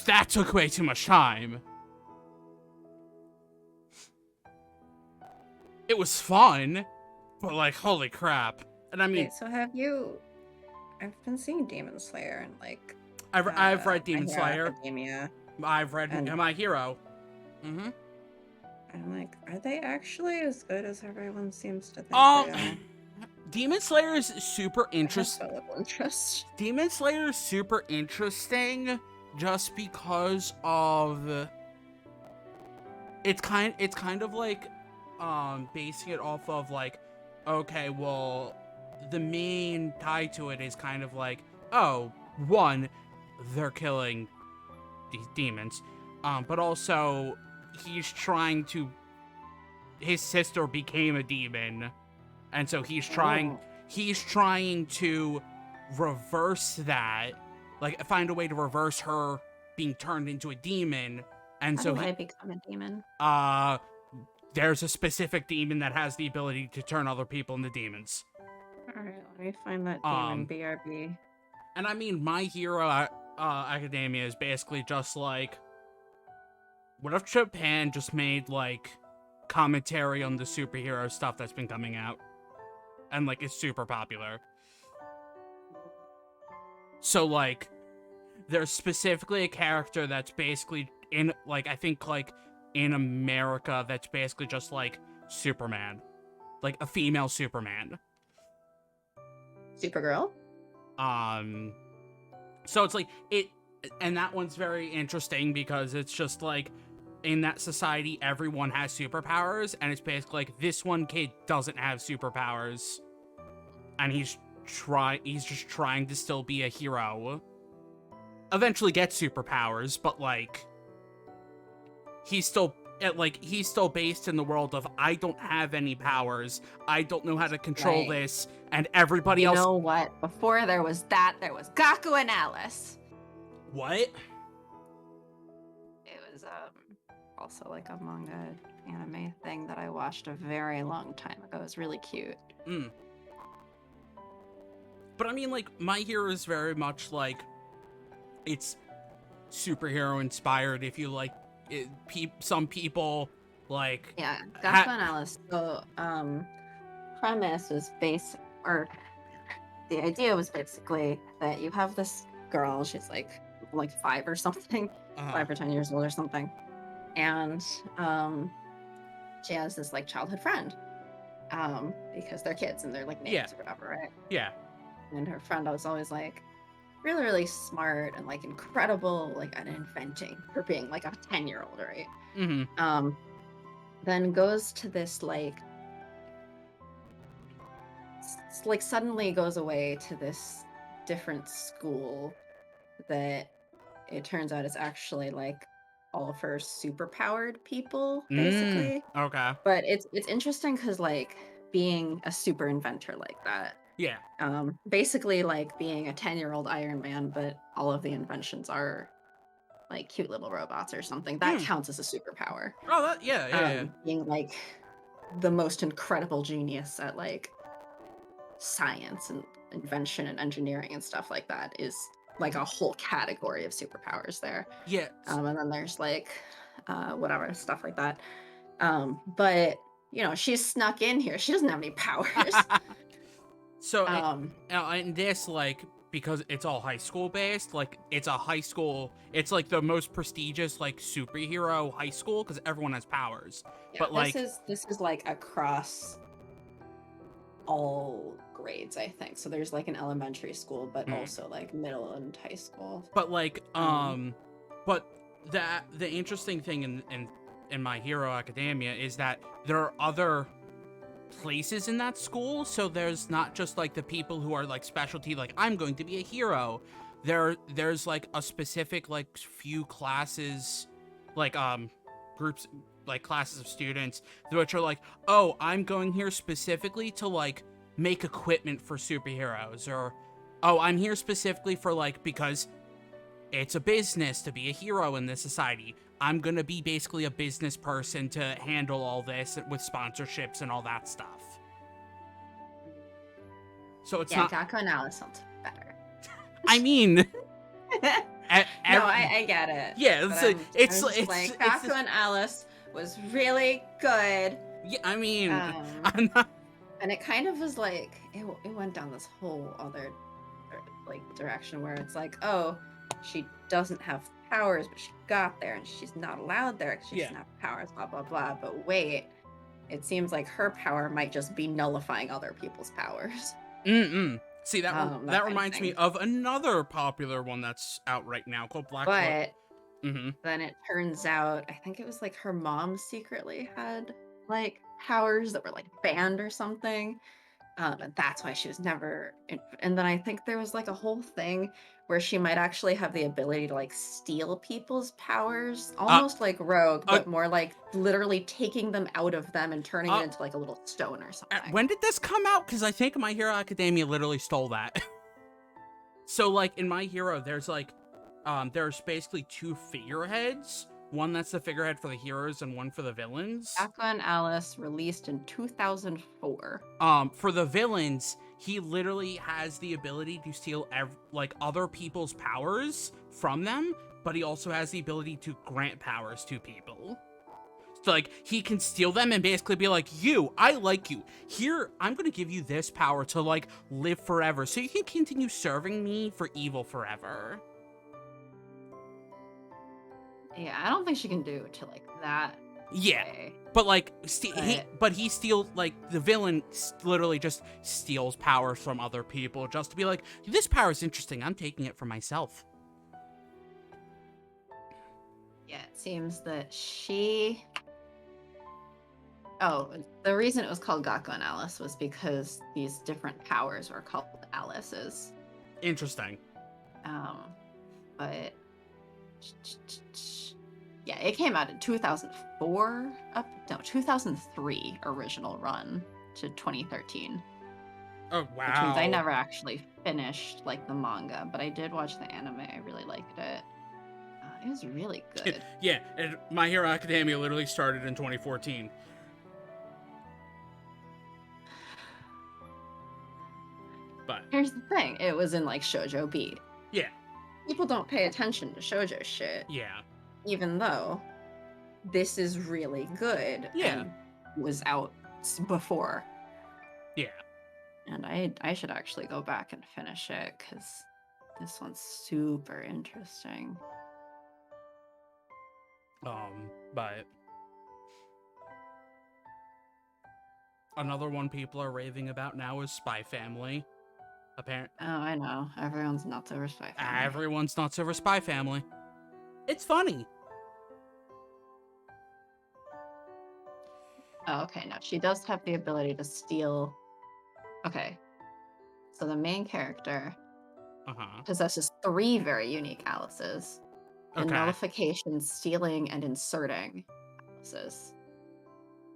that took way too much time. It was fun, but like holy crap. And I mean, Wait, so have you? I've been seeing Demon Slayer and like I've read My Demon Hero Slayer. Academia, I've read and My Hero. Mm-hmm. I'm like, are they actually as good as everyone seems to think they are? Demon Slayer is super I have interesting. so little interest. Demon Slayer is super interesting just because of it's kind of like basing it off of like, okay, well, the main tie to it is kind of like, oh, one, they're killing these demons, but also he's trying to his sister became a demon, and so he's trying to reverse that, like find a way to reverse her being turned into a demon. And How so do I become a demon? there's a specific demon that has the ability to turn other people into demons. All right, let me find that demon. BRB. And I mean, My Hero Academia is basically just like, what if Japan just made like commentary on the superhero stuff that's been coming out, and like it's super popular. So like there's specifically a character that's basically in like, I think like in America, that's basically just like Superman, like a female Superman. Supergirl? So it's like it, and that one's very interesting because it's just like in that society everyone has superpowers, and it's basically like this one kid doesn't have superpowers, and he's just trying to still be a hero. Eventually get superpowers, but like he's still based in the world of, I don't have any powers, I don't know how to control this, and everybody else. You know what? Before there was that, there was Gaku and Alice. What? It was also like a manga anime thing that I watched a very long time ago. It was really cute. But I mean, like, My Hero is very much like, it's superhero inspired. If you like it, some people like, Yeah, Gaku and Alice. So premise was the idea was basically that you have this girl, she's like 5 or something, 5 or 10 years old or something, and she has this like childhood friend, because they're kids and they're like names or whatever, right? Yeah. And her friend was always like really, really smart and like incredible, like at inventing for being like a 10-year-old, right? Then goes to this like suddenly goes away to this different school that it turns out is actually like all of her superpowered people, basically. Okay. But it's interesting because like being a super inventor like that, basically like being a 10-year-old Iron Man, but all of the inventions are like cute little robots or something. That Mm. counts as a superpower. Oh, that, yeah. Being like the most incredible genius at like science and invention and engineering and stuff like that is like a whole category of superpowers there. Yeah. And then there's like whatever stuff like that. But you know, she's snuck in here. She doesn't have any powers. So um, in this, like, because it's all high school based, like it's a high school, it's like the most prestigious like superhero high school because everyone has powers. yeah, But like, this is like across all grades, I think. So there's like an elementary school, but also like middle and high school. but like, but the interesting thing in My Hero Academia is that there are other places in that school, so there's not just like the people who are like specialty, like I'm going to be a hero. There's like a specific like few classes, like groups, like classes of students which are like, oh, I'm going here specifically to like make equipment for superheroes, or oh, I'm here specifically for like, because it's a business to be a hero in this society. I'm gonna be basically a business person to handle all this with sponsorships and all that stuff. So it's not. Gakko and Alice sounds better. I mean, No, I get it. Yeah, it's like Gakko and Alice was really good. Yeah, I mean, I'm not. And it kind of was like it went down this whole other like direction where it's like, oh, she doesn't have powers, but she got there, and she's not allowed there because she doesn't have powers, blah blah blah. But wait, it seems like her power might just be nullifying other people's powers. See, that reminds me of another popular one that's out right now called Black. But then it turns out, I think it was like her mom secretly had like powers that were like banned or something. And that's why she was never and then I think there was like a whole thing where she might actually have the ability to like steal people's powers, almost like Rogue, but more like literally taking them out of them and turning it into like a little stone or something. When did this come out? Because I think My Hero Academia literally stole that. So like in My Hero, there's like there's basically two figureheads. One that's the figurehead for the heroes and one for the villains. Gakko and Alice released in 2004. For the villains, he literally has the ability to steal like other people's powers from them, but he also has the ability to grant powers to people. So like he can steal them and basically be like, you, I like you. Here, I'm gonna give you this power to like live forever, so you can continue serving me for evil forever. Yeah, I don't think she can do it to like that. Yeah, way. but like, he steals, like, the villain literally just steals powers from other people just to be like, this power is interesting, I'm taking it for myself. Yeah, it seems that she... Oh, the reason it was called Gakko and Alice was because these different powers were called Alice's. Interesting. But... Yeah, it came out in 2004, 2003 original run to 2013. Oh, wow. Which means I never actually finished, like, the manga, but I did watch the anime. I really liked it. It was really good. Yeah, and My Hero Academia literally started in 2014. But here's the thing. It was in, like, Shoujo Beat. Yeah. People don't pay attention to shoujo shit. Yeah. Even though this is really good. Yeah. And was out before. Yeah. And I should actually go back and finish it because this one's super interesting. But another one people are raving about now is Spy Family. Apparently. Oh, I know. Everyone's nuts over Spy Family. Everyone's nuts over Spy Family. It's funny. Oh, okay. No, she does have the ability to steal. Okay. So the main character possesses 3 very unique Alices. The nullification, stealing, and inserting Alices.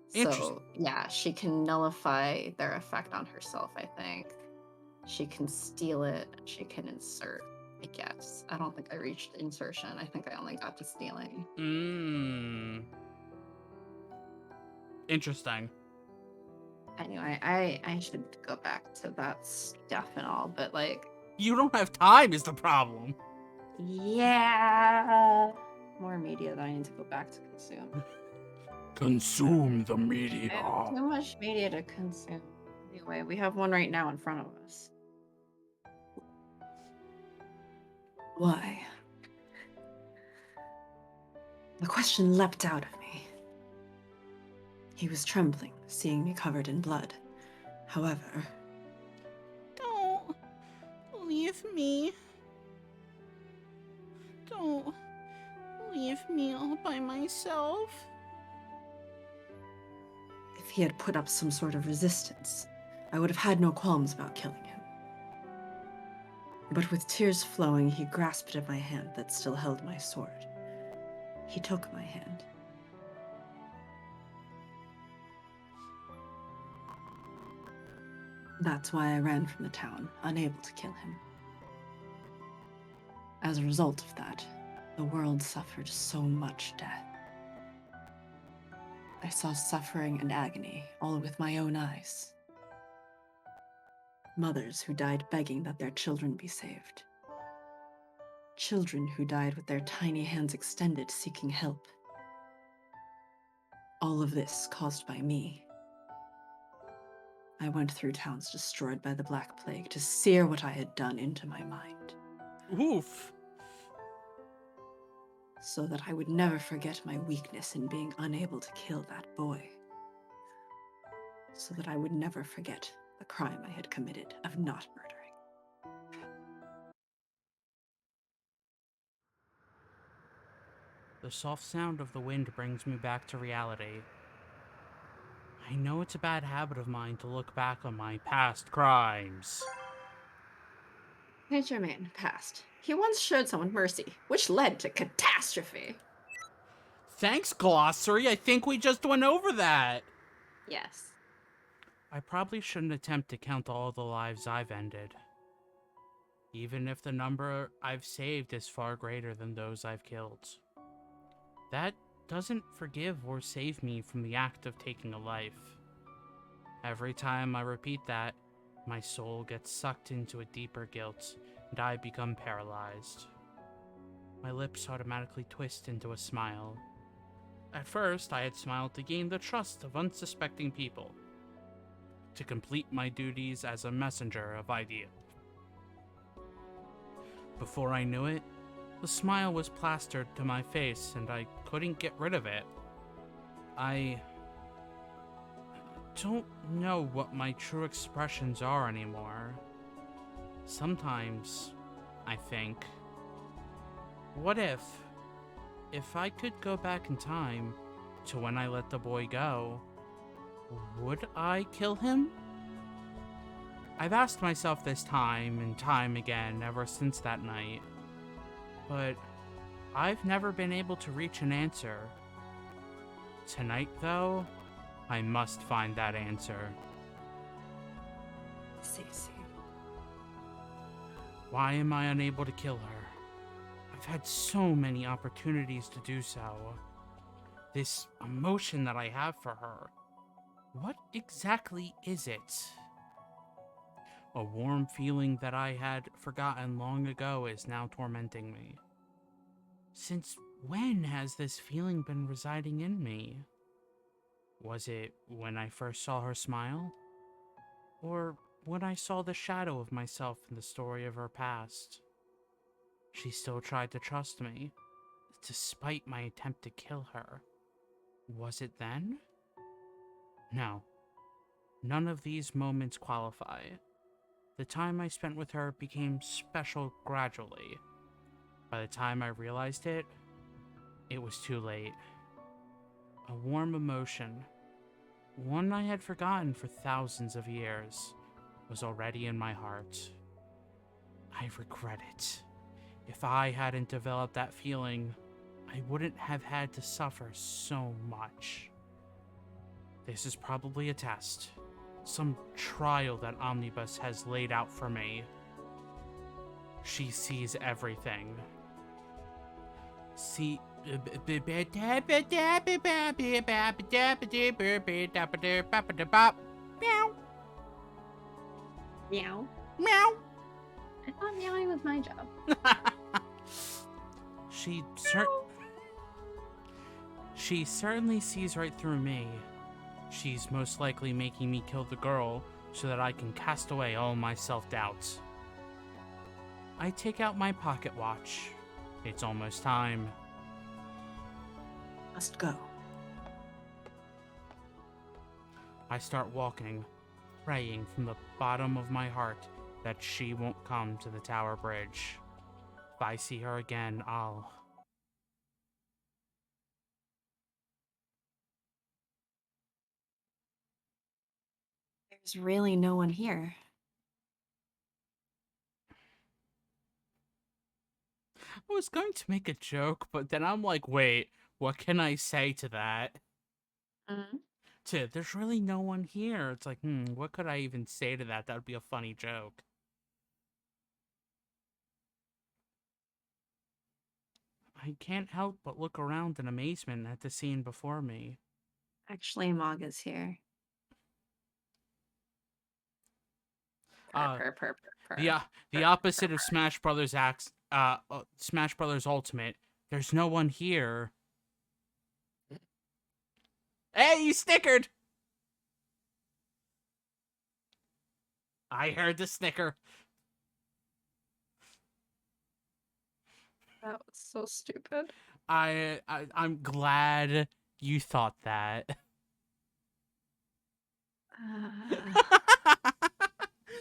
So, yeah, she can nullify their effect on herself, I think. She can steal it, and she can insert. I guess. I don't think I reached insertion. I think I only got to stealing. Interesting. Anyway, I should go back to that stuff and all, but like, You don't have time is the problem. yeah, more media that I need to go back to consume. Consume the I have media. too much media to consume. Anyway, we have one right now in front of us. Why? The question leapt out of me. He was trembling, seeing me covered in blood. However, Don't leave me. Don't leave me all by myself. if he had put up some sort of resistance, I would have had no qualms about killing him. But with tears flowing, he grasped at my hand that still held my sword. He took my hand. That's why I ran from the town, unable to kill him. As a result of that, the world suffered so much death. I saw suffering and agony, all with my own eyes. Mothers who died begging that their children be saved. Children who died with their tiny hands extended, seeking help. All of this caused by me. I went through towns destroyed by the Black Plague to sear what I had done into my mind, Oof. so that I would never forget my weakness in being unable to kill that boy. So that I would never forget the crime I had committed of not murdering. The soft sound of the wind brings me back to reality. I know it's a bad habit of mine to look back on my past crimes. Saint-Germain passed. He once showed someone mercy, which led to catastrophe. Thanks, Glossary. I think we just went over that. Yes. I probably shouldn't attempt to count all the lives I've ended. Even if the number I've saved is far greater than those I've killed. That doesn't forgive or save me from the act of taking a life. Every time I repeat that, my soul gets sucked into a deeper guilt, and I become paralyzed. My lips automatically twist into a smile. At first, I had smiled to gain the trust of unsuspecting people, to complete my duties as a messenger of ideas. Before I knew it, the smile was plastered to my face and I couldn't get rid of it. I don't know what my true expressions are anymore. Sometimes, I think, what if I could go back in time to when I let the boy go, would I kill him? I've asked myself this time and time again ever since that night, but I've never been able to reach an answer. Tonight, though, I must find that answer. Cece. Why am I unable to kill her? I've had so many opportunities to do so. This emotion that I have for her, what exactly is it? A warm feeling that I had forgotten long ago is now tormenting me. Since when has this feeling been residing in me? Was it when I first saw her smile? Or when I saw the shadow of myself in the story of her past? She still tried to trust me, despite my attempt to kill her. Was it then? No. None of these moments qualify. The time I spent with her became special gradually. By the time I realized it, it was too late. A warm emotion, one I had forgotten for thousands of years, was already in my heart. I regret it. If I hadn't developed that feeling, I wouldn't have had to suffer so much. This is probably a test. Some trial that Omnibus has laid out for me. She sees everything. See. Meow. Meow. Meow. I thought meowing was my job. She certainly sees right through me. She's most likely making me kill the girl so that I can cast away all my self-doubts. I take out my pocket watch. It's almost time. Must go. I start walking, praying from the bottom of my heart that she won't come to the Tower Bridge. If I see her again, I'll... There's really no one here. I was going to make a joke, but then I'm like, wait, what can I say to that? There's really no one here. It's like, what could I even say to that? That would be a funny joke. I can't help but look around in amazement at the scene before me. Actually, Maga's here. Purr, purr, purr, purr. The opposite of Smash Brothers Smash Brothers Ultimate. There's no one here. Hey, you snickered! I heard the snicker. That was so stupid. I'm glad you thought that.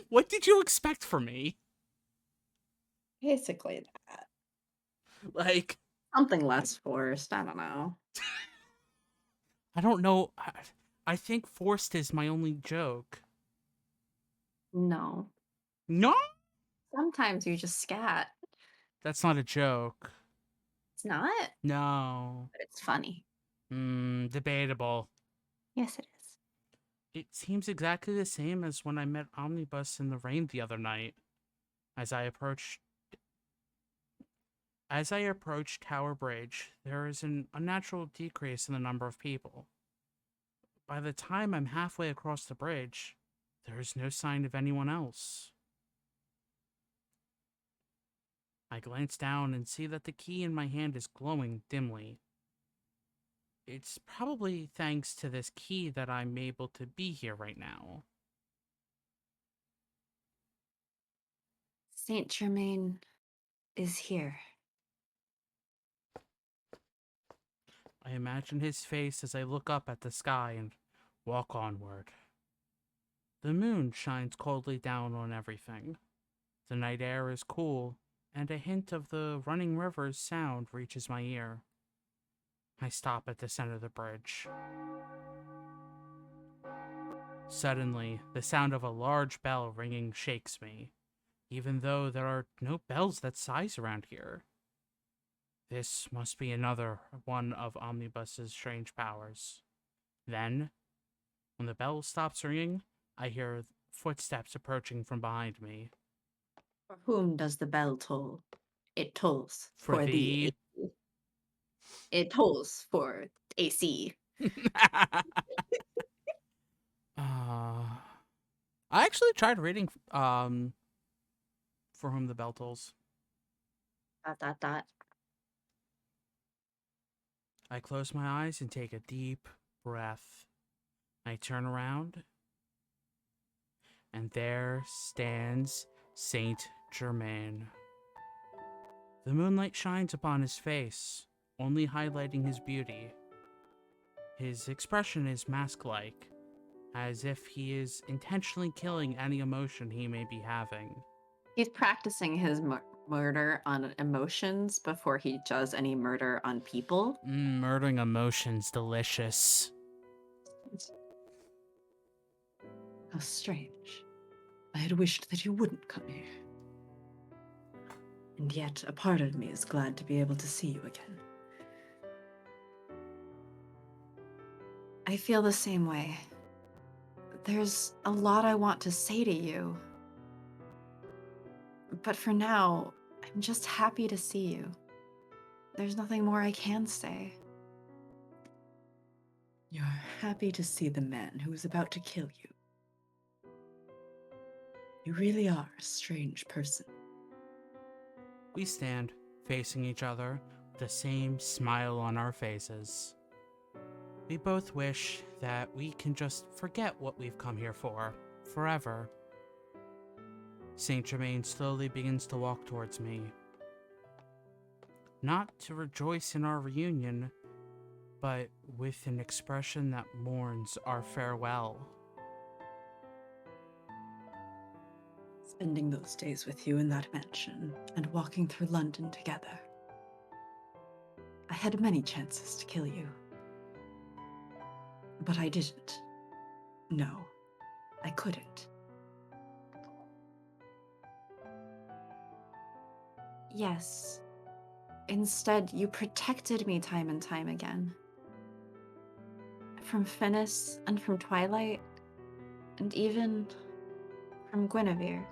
What did you expect from me? Basically that. Like, something less forced. I don't know. I don't know. I think forced is my only joke. No. No? Sometimes you just scat. That's not a joke. It's not? No. But it's funny. Debatable. Yes, it is. It seems exactly the same as when I met Omnibus in the rain the other night. As I approached Tower Bridge, there is an unnatural decrease in the number of people. By the time I'm halfway across the bridge, there is no sign of anyone else. I glance down and see that the key in my hand is glowing dimly. It's probably thanks to this key that I'm able to be here right now. Saint-Germain is here. I imagine his face as I look up at the sky and walk onward. The moon shines coldly down on everything. The night air is cool, and a hint of the running river's sound reaches my ear. I stop at the center of the bridge. Suddenly, the sound of a large bell ringing shakes me, even though there are no bells that size around here. This must be another one of Omnibus's strange powers. Then, when the bell stops ringing, I hear footsteps approaching from behind me. For whom does the bell toll? It tolls For for thee. the... It tolls for AC. I actually tried reading For Whom the Bell Tolls. ... I close my eyes and take a deep breath. I turn around, and there stands Saint-Germain. The moonlight shines upon his face, only highlighting his beauty. His expression is mask-like, as if he is intentionally killing any emotion he may be having. He's practicing his murder on emotions before he does any murder on people. Murdering emotions, delicious. How strange. I had wished that you wouldn't come here. And yet, a part of me is glad to be able to see you again. I feel the same way. There's a lot I want to say to you. But for now, I'm just happy to see you. There's nothing more I can say. You're happy to see the man who is about to kill you. You really are a strange person. We stand facing each other with the same smile on our faces. We both wish that we can just forget what we've come here for, forever. Saint-Germain slowly begins to walk towards me. Not to rejoice in our reunion, but with an expression that mourns our farewell. Spending those days with you in that mansion and walking through London together. I had many chances to kill you. But I didn't. No, I couldn't. Yes. Instead, you protected me time and time again. From Finis and from Twilight, and even from Guinevere.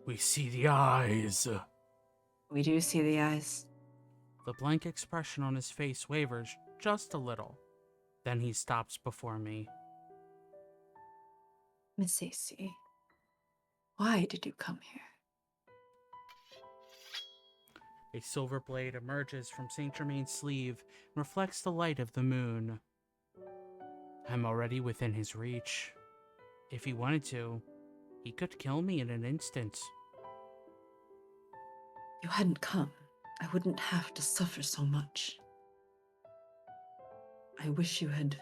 We see the eyes. We do see the eyes. The blank expression on his face wavers just a little. Then he stops before me. Miss AC, why did you come here? A silver blade emerges from Saint-Germain's sleeve and reflects the light of the moon. I'm already within his reach. If he wanted to, he could kill me in an instant. You hadn't come, I wouldn't have to suffer so much. I wish you had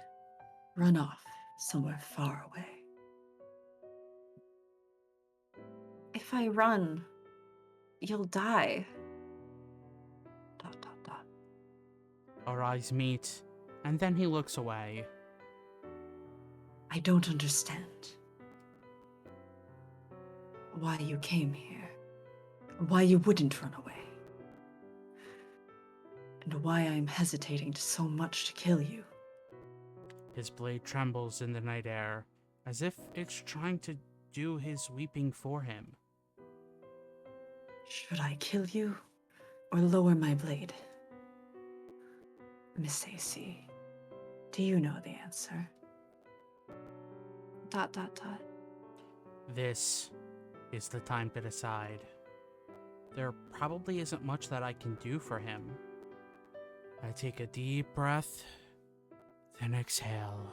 run off somewhere far away. If I run, you'll die. ... Our eyes meet, and then he looks away. I don't understand why you came here, why you wouldn't run away, and why I'm hesitating so much to kill you. His blade trembles in the night air, as if it's trying to do his weeping for him. Should I kill you or lower my blade? Miss AC, do you know the answer? ... This is the time to decide. There probably isn't much that I can do for him. I take a deep breath, then exhale.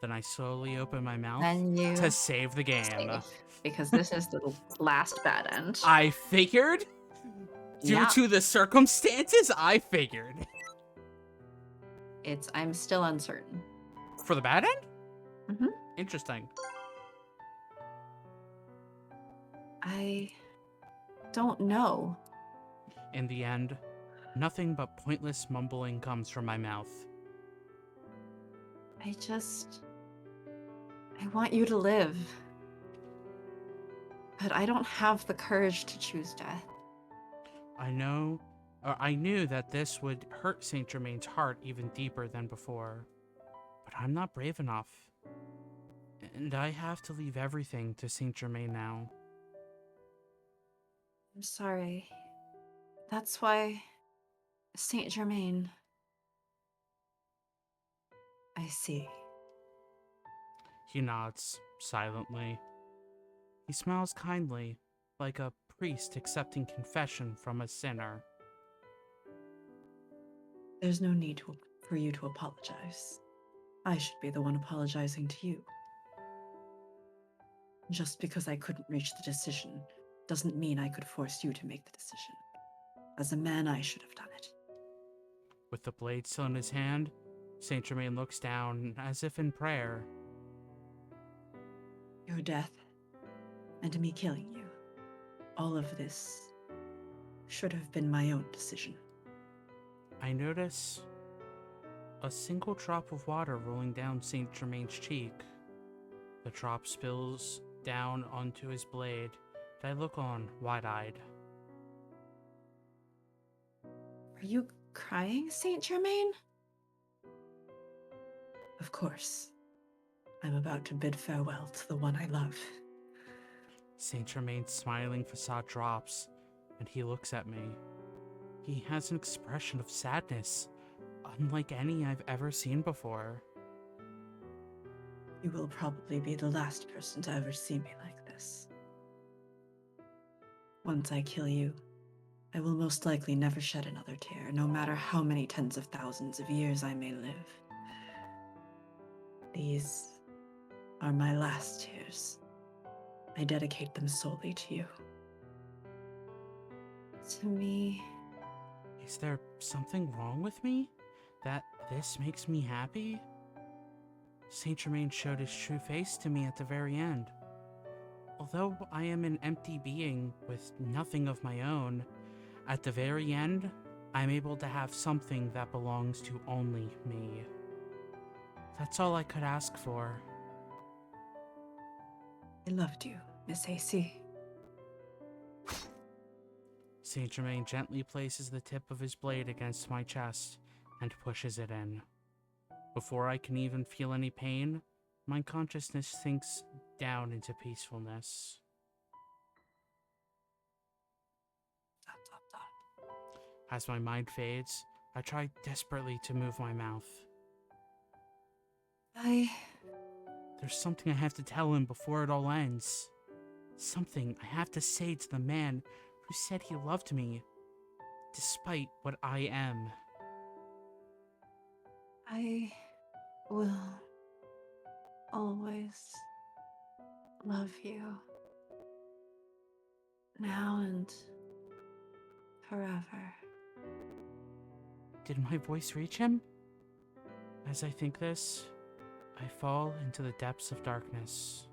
Then I slowly open my mouth Then you to save the game. save, because this is the last bad end. I figured, due Yeah. to the circumstances, I figured. I'm still uncertain. For the bad end? Mm-hmm. Interesting. I don't know. In the end, nothing but pointless mumbling comes from my mouth. I want you to live. But I don't have the courage to choose death. I knew that this would hurt Saint-Germain's heart even deeper than before. But I'm not brave enough. And I have to leave everything to Saint-Germain now. I'm sorry. That's why Saint-Germain... I see. He nods, silently. He smiles kindly, like a priest accepting confession from a sinner. There's no need for you to apologize. I should be the one apologizing to you. Just because I couldn't reach the decision doesn't mean I could force you to make the decision. As a man, I should have done it. With the blade still in his hand, Saint-Germain looks down, as if in prayer. Your death, and me killing you, all of this should have been my own decision. I notice a single drop of water rolling down Saint-Germain's cheek. The drop spills down onto his blade, and I look on, wide-eyed. Are you crying, Saint-Germain? Of course. I'm about to bid farewell to the one I love. Saint-Germain's smiling facade drops, and he looks at me. He has an expression of sadness, unlike any I've ever seen before. You will probably be the last person to ever see me like this. Once I kill you, I will most likely never shed another tear, no matter how many tens of thousands of years I may live. These are my last tears. I dedicate them solely to you. To me, Is there something wrong with me? That this makes me happy? Saint-Germain showed his true face to me at the very end. Although I am an empty being with nothing of my own, at the very end, I'm able to have something that belongs to only me. That's all I could ask for. I loved you, Miss AC. Saint-Germain gently places the tip of his blade against my chest and pushes it in. Before I can even feel any pain, my consciousness sinks down into peacefulness. As my mind fades, I try desperately to move my mouth. There's something I have to tell him before it all ends. Something I have to say to the man who said he loved me, despite what I am. I will always love you. Now and forever. Did my voice reach him? As I think this, I fall into the depths of darkness.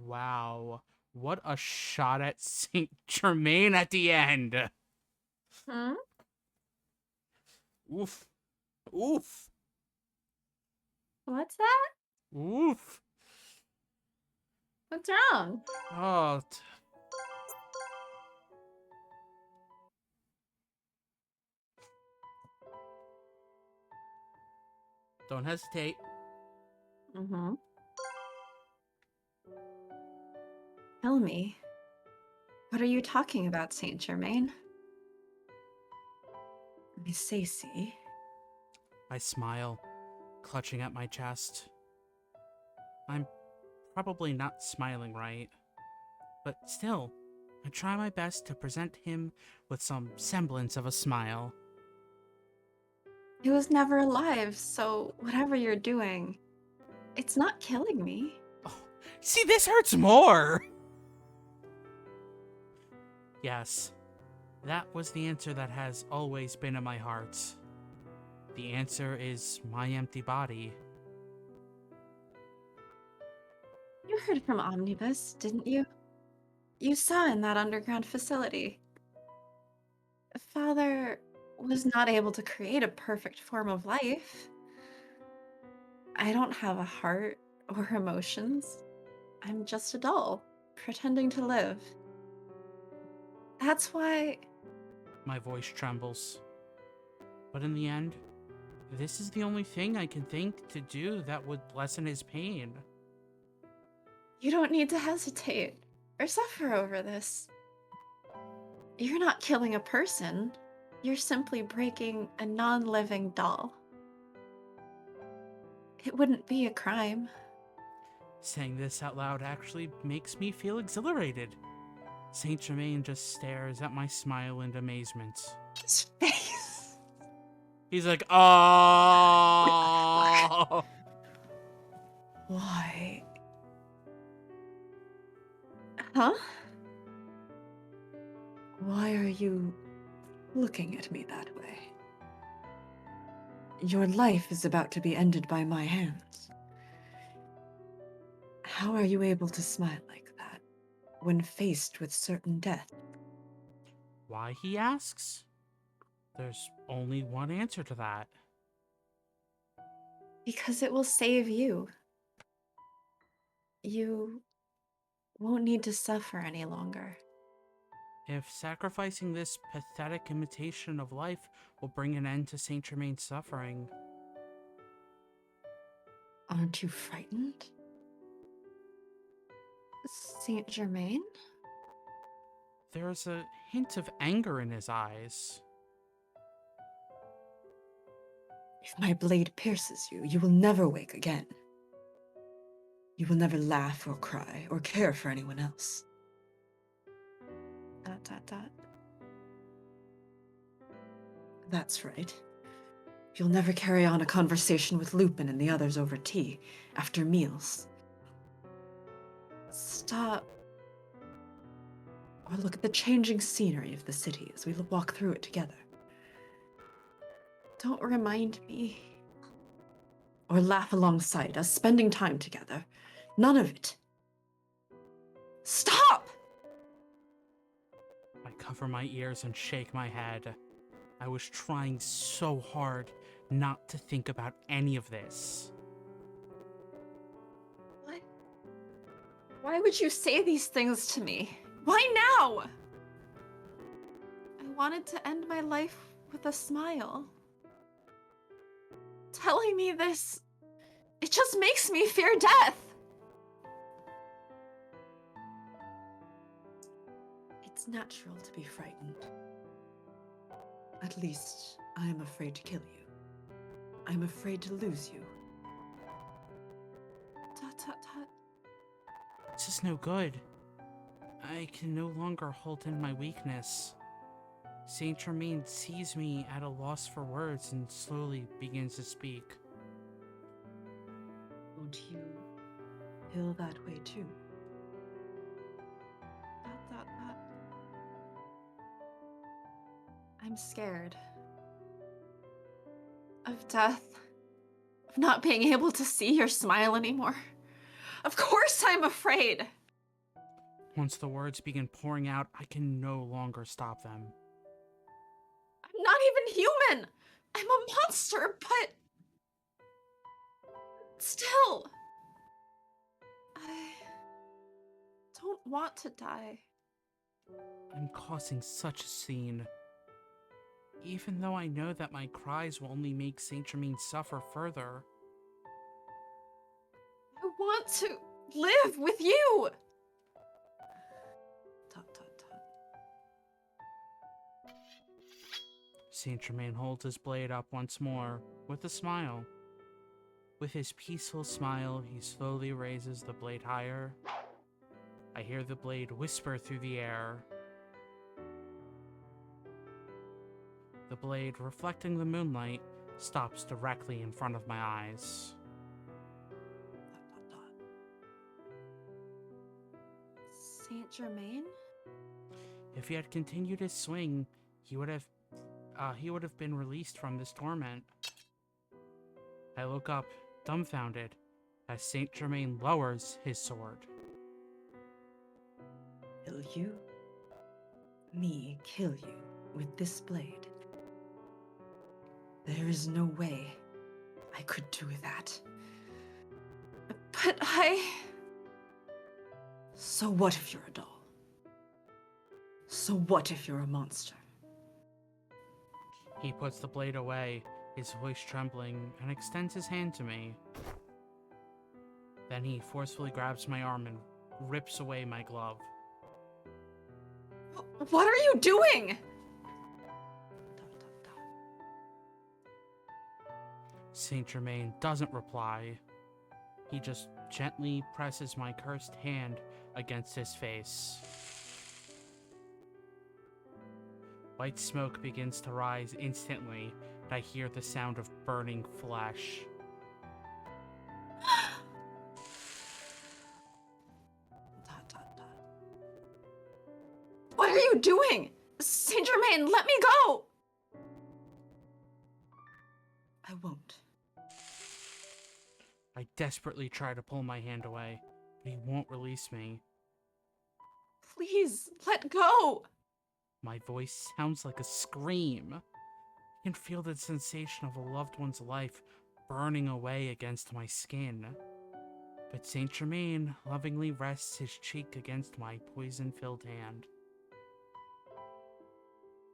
Wow, what a shot at Saint-Germain at the end! Hmm? Oof. Oof. What's that? Oof. What's wrong? Oh. Don't hesitate. Mm-hmm. Tell me, what are you talking about, Saint-Germain? Miss AC. I smile, clutching at my chest. I'm probably not smiling right, but still, I try my best to present him with some semblance of a smile. He was never alive, so whatever you're doing, it's not killing me. Oh, see, this hurts more! Yes, that was the answer that has always been in my heart. The answer is my empty body. You heard from Omnibus, didn't you? You saw in that underground facility. Father was not able to create a perfect form of life. I don't have a heart or emotions. I'm just a doll, pretending to live. That's why... My voice trembles. But in the end, this is the only thing I can think to do that would lessen his pain. You don't need to hesitate or suffer over this. You're not killing a person. You're simply breaking a non-living doll. It wouldn't be a crime. Saying this out loud actually makes me feel exhilarated. Saint-Germain just stares at my smile in amazement. His face. He's like, oh! Why? Huh? Why are you looking at me that way? Your life is about to be ended by my hands. How are you able to smile like that when faced with certain death? Why, he asks? There's only one answer to that. Because it will save you. You won't need to suffer any longer. If sacrificing this pathetic imitation of life will bring an end to Saint-Germain's suffering, Aren't you frightened? Saint-Germain? There's a hint of anger in his eyes. If my blade pierces you, you will never wake again. You will never laugh or cry or care for anyone else. ... That's right. You'll never carry on a conversation with Lupin and the others over tea, after meals. Stop. Or look at the changing scenery of the city as we walk through it together. Don't remind me. Or laugh alongside us, spending time together. None of it. Stop! I cover my ears and shake my head. I was trying so hard not to think about any of this. What? Why would you say these things to me? Why now? I wanted to end my life with a smile. Telling me this, it just makes me fear death. It's natural to be frightened. At least, I am afraid to kill you. I'm afraid to lose you. Tut tut tut. This is no good. I can no longer hold in my weakness. Saint-Germain sees me at a loss for words and slowly begins to speak. Won't you feel that way too? I'm scared. Of death. Of not being able to see your smile anymore. Of course I'm afraid! Once the words begin pouring out, I can no longer stop them. I'm not even human! I'm a monster, but... still... I... don't want to die. I'm causing such a scene. Even though I know that my cries will only make Saint-Germain suffer further. I want to live with you! Tut tut tut. Saint-Germain holds his blade up once more, with a smile. With his peaceful smile, he slowly raises the blade higher. I hear the blade whisper through the air. The blade, reflecting the moonlight, stops directly in front of my eyes. Tut tut tut. Saint-Germain? If he had continued his swing, he would have been released from this torment. I look up, dumbfounded, as Saint-Germain lowers his sword. Will you, me, kill you with this blade? There is no way I could do that. But I... So what if you're a doll? So what if you're a monster? He puts the blade away, his voice trembling, and extends his hand to me. Then he forcefully grabs my arm and rips away my glove. What are you doing? Tut, tut, tut. Saint-Germain doesn't reply. He just gently presses my cursed hand against his face. White smoke begins to rise instantly, and I hear the sound of burning flesh. Tut, tut, tut. What are you doing? Saint-Germain, let me go! I won't. I desperately try to pull my hand away, but he won't release me. Please, let go! My voice sounds like a scream. I can feel the sensation of a loved one's life burning away against my skin. But Saint-Germain lovingly rests his cheek against my poison-filled hand.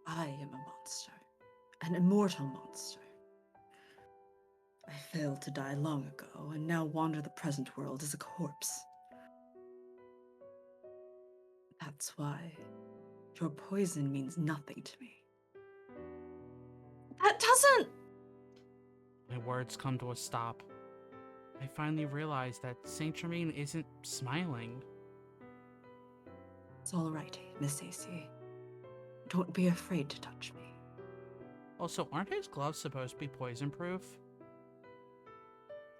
I am a monster. An immortal monster. I failed to die long ago, and now wander the present world as a corpse. That's why your poison means nothing to me. That doesn't... My words come to a stop. I finally realize that Saint-Germain isn't smiling. It's all right, Miss AC. Don't be afraid to touch me. Also, aren't his gloves supposed to be poison-proof?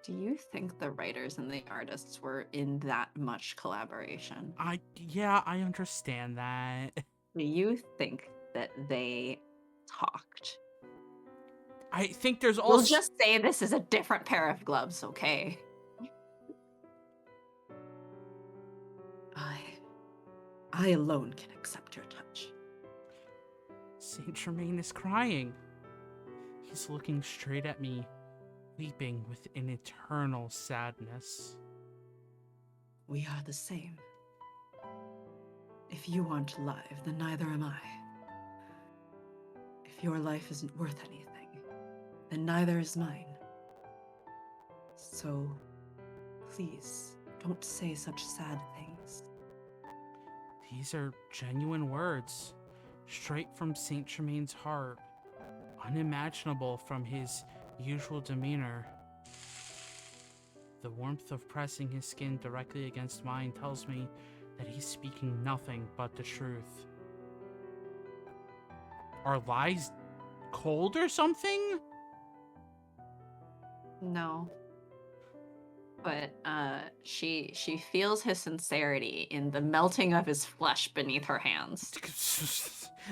Do you think the writers and the artists were in that much collaboration? Yeah, I understand that. Do you think that they talked? I think there's We'll also... just say this is a different pair of gloves, okay? I alone can accept your touch. Saint-Germain is crying. He's looking straight at me, weeping with an eternal sadness. We are the same. If you aren't alive, then neither am I. If your life isn't worth anything, then neither is mine. So, please, don't say such sad things. These are genuine words, straight from Saint-Germain's heart, unimaginable from his usual demeanor. The warmth of pressing his skin directly against mine tells me that he's speaking nothing but the truth. Are lies cold or something? No. But she feels his sincerity in the melting of his flesh beneath her hands.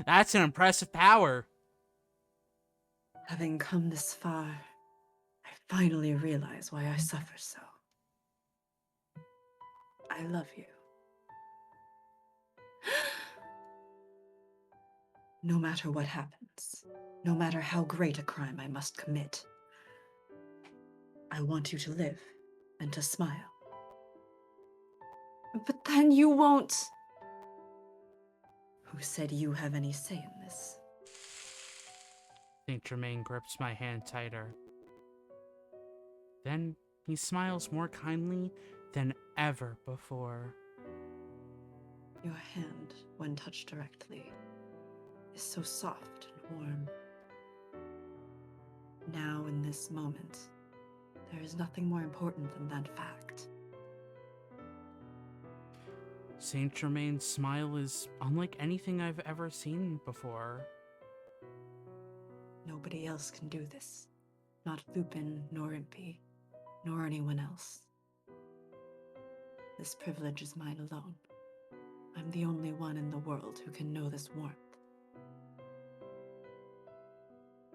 That's an impressive power. Having come this far, I finally realize why I suffer so. I love you. No matter what happens, no matter how great a crime I must commit, I want you to live and to smile. But then you won't. Who said you have any say in this? Saint-Germain grips my hand tighter. Then he smiles more kindly than ever before. Your hand, when touched directly, is so soft and warm. Now, in this moment, there is nothing more important than that fact. Saint-Germain's smile is unlike anything I've ever seen before. Nobody else can do this. Not Lupin, nor Impy, nor anyone else. This privilege is mine alone. I'm the only one in the world who can know this warmth.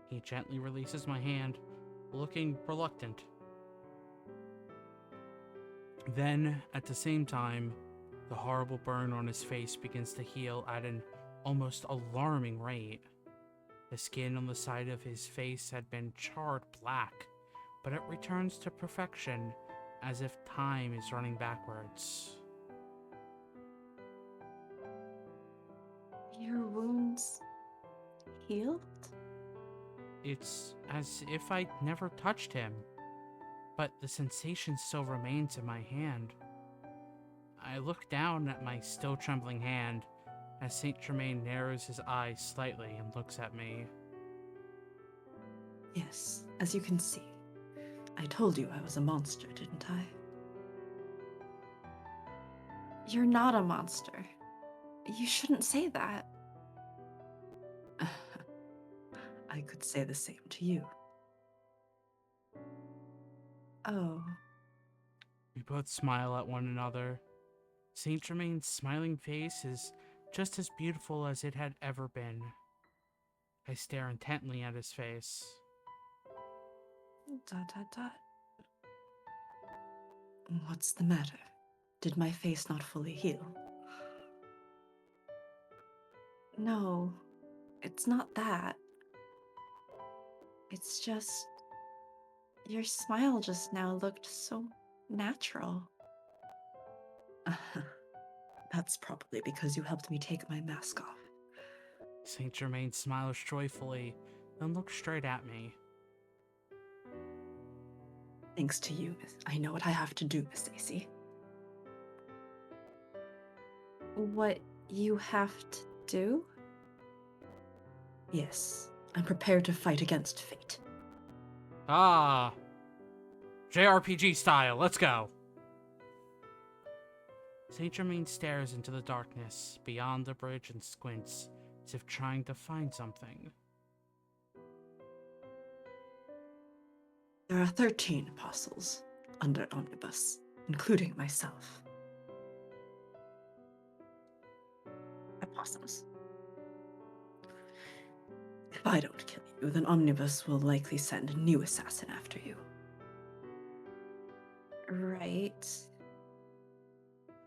He gently releases my hand, looking reluctant. Then, at the same time, the horrible burn on his face begins to heal at an almost alarming rate. The skin on the side of his face had been charred black, but it returns to perfection, as if time is running backwards. Your wounds healed? It's as if I never touched him, but the sensation still remains in my hand. I look down at my still trembling hand as Saint-Germain narrows his eyes slightly and looks at me. Yes, as you can see. I told you I was a monster, didn't I? You're not a monster. You shouldn't say that. I could say the same to you. Oh. We both smile at one another. Saint-Germain's smiling face is just as beautiful as it had ever been. I stare intently at his face. ... What's the matter? Did my face not fully heal? No, it's not that. It's just... your smile just now looked so natural. That's probably because you helped me take my mask off. Saint-Germain smiles joyfully, then looks straight at me. Thanks to you, I know what I have to do, Miss Stacy. What you have to do? Yes, I'm prepared to fight against fate. Ah. JRPG style, let's go. Saint-Germain stares into the darkness beyond the bridge and squints, as if trying to find something. There are 13 apostles under Omnibus, including myself. Apostles. If I don't kill you, then Omnibus will likely send a new assassin after you. Right.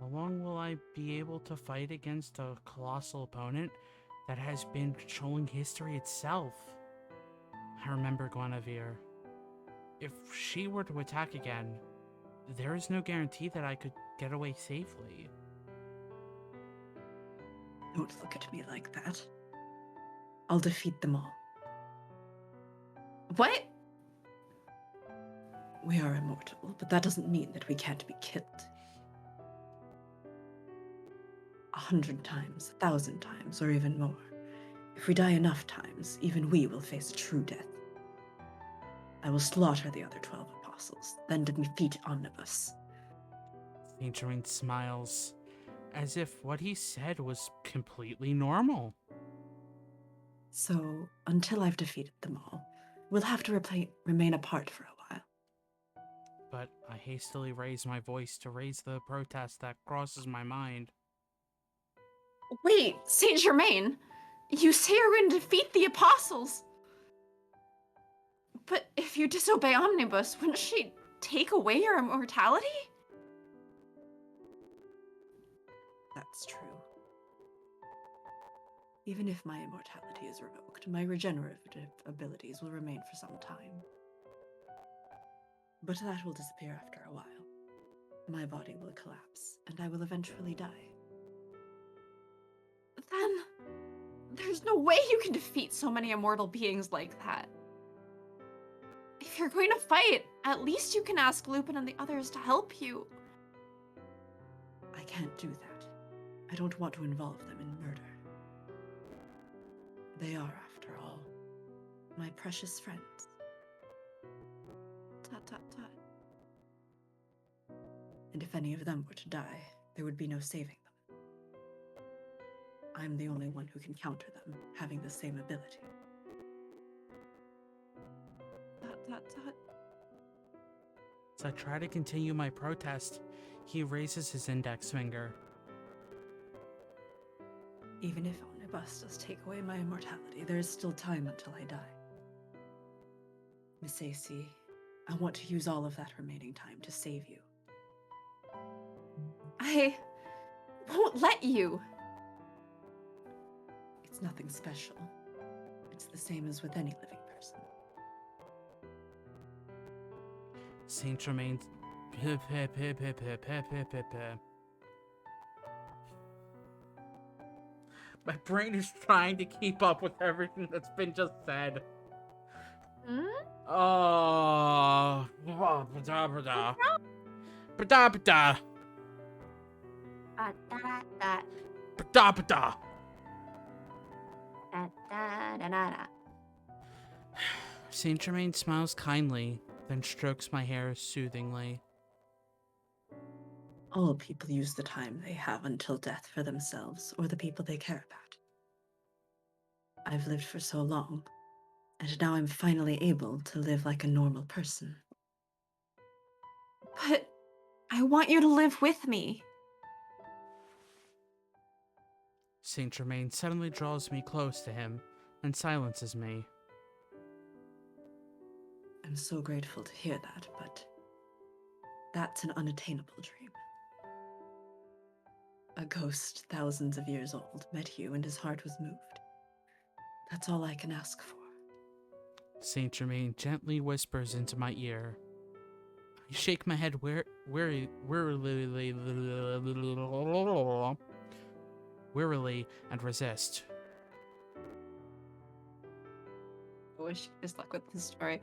How long will I be able to fight against a colossal opponent that has been controlling history itself? I remember Guinevere. If she were to attack again, there is no guarantee that I could get away safely. Don't look at me like that. I'll defeat them all. What? We are immortal, but that doesn't mean that we can't be killed. 100 times, 1,000 times, or even more. If we die enough times, even we will face a true death. I will slaughter the other 12 apostles, then defeat Omnibus. Saint-Germain smiles, as if what he said was completely normal. So, until I've defeated them all, we'll have to remain apart for a while. But I hastily raise my voice to raise the protest that crosses my mind. Wait, Saint-Germain! You say you're going to defeat the apostles! But if you disobey Omnibus, wouldn't she take away your immortality? That's true. Even if my immortality is revoked, my regenerative abilities will remain for some time. But that will disappear after a while. My body will collapse, and I will eventually die. Then, there's no way you can defeat so many immortal beings like that. If you're going to fight, at least you can ask Lupin and the others to help you. I can't do that. I don't want to involve them in murder. They are, after all, my precious friends. Tut tut tut. And if any of them were to die, there would be no saving them. I'm the only one who can counter them, having the same ability. Tut tut tut. As I try to continue my protest, he raises his index finger. Even if Omnibus does take away my immortality, there is still time until I die. Miss AC, I want to use all of that remaining time to save you. I won't let you. It's nothing special. It's the same as with any living person. Saint-Germain. My brain is trying to keep up with everything that's been just said. Hmm? Oh. Ba-da-ba-da. Ba-da-ba-da. Da-da-da. Ba-da-ba-da. Da-da-da-da-da. Saint-Germain smiles kindly, then strokes my hair soothingly. All people use the time they have until death for themselves or the people they care about. I've lived for so long, and now I'm finally able to live like a normal person. But I want you to live with me. Saint-Germain suddenly draws me close to him and silences me. I'm so grateful to hear that, but that's an unattainable dream. A ghost thousands of years old met you and his heart was moved. That's all I can ask for. Saint-Germain gently whispers into my ear. I shake my head wearily and resist. I wish you guys luck with this story.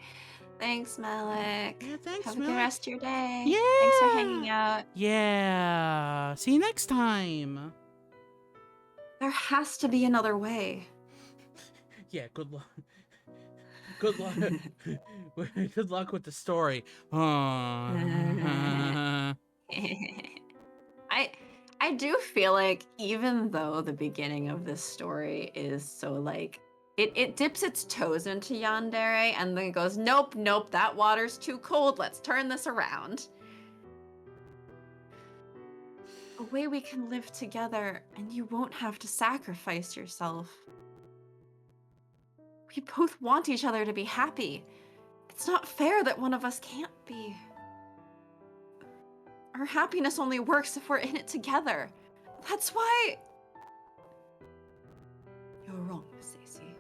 Thanks, Malik. Yeah, thanks, Have a good Malik. rest of your day. Yeah. Thanks for hanging out. Yeah. See you next time. There has to be another way. Yeah, good luck. Good luck. Good luck with the story. I do feel like even though the beginning of this story is so like it dips its toes into yandere and then goes, nope, that water's too cold. Let's turn this around. A way we can live together and you won't have to sacrifice yourself. We both want each other to be happy. It's not fair that one of us can't be. Our happiness only works if we're in it together. That's why... You're wrong, Miss Stacy.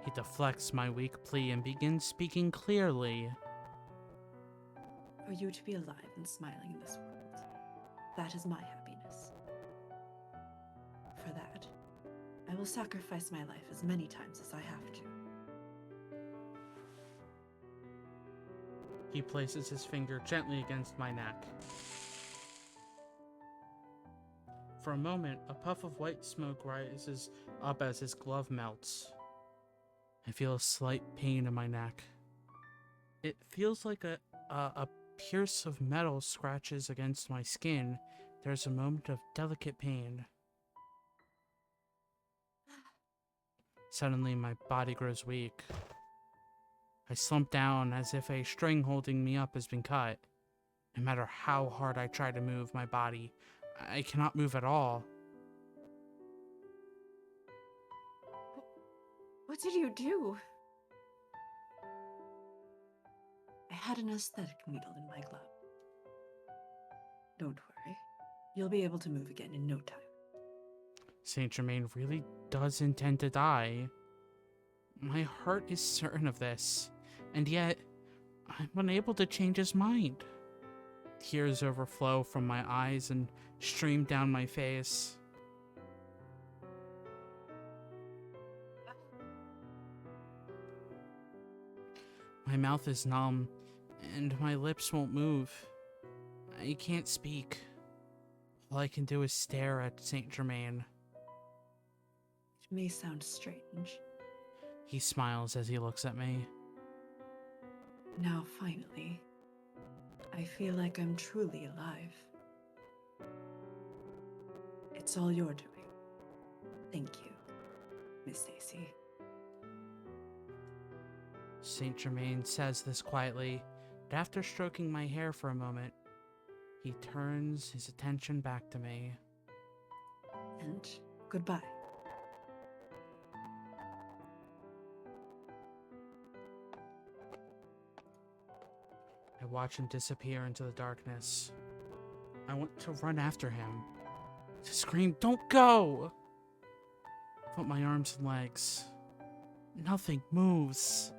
He deflects my weak plea and begins speaking clearly. For you to be alive and smiling in this world, that is my happiness. For that, I will sacrifice my life as many times as I have to. He places his finger gently against my neck. For a moment, a puff of white smoke rises up as his glove melts. I feel a slight pain in my neck. It feels like a pierce of metal scratches against my skin. There's a moment of delicate pain. Suddenly, my body grows weak. I slump down as if a string holding me up has been cut. No matter how hard I try to move my body, I cannot move at all. What did you do? I had an aesthetic needle in my glove. Don't worry. You'll be able to move again in no time. Saint-Germain really does intend to die. My heart is certain of this, and yet I'm unable to change his mind. Tears overflow from my eyes and stream down my face. My mouth is numb, and my lips won't move. I can't speak. All I can do is stare at Saint-Germain. It may sound strange. He smiles as he looks at me. Now, finally, I feel like I'm truly alive. It's all your doing. Thank you, Miss Stacy. Saint-Germain says this quietly, but after stroking my hair for a moment, he turns his attention back to me. And goodbye. I watch him disappear into the darkness. I want to run after him, to scream, "Don't go!" But my arms and legs, nothing moves.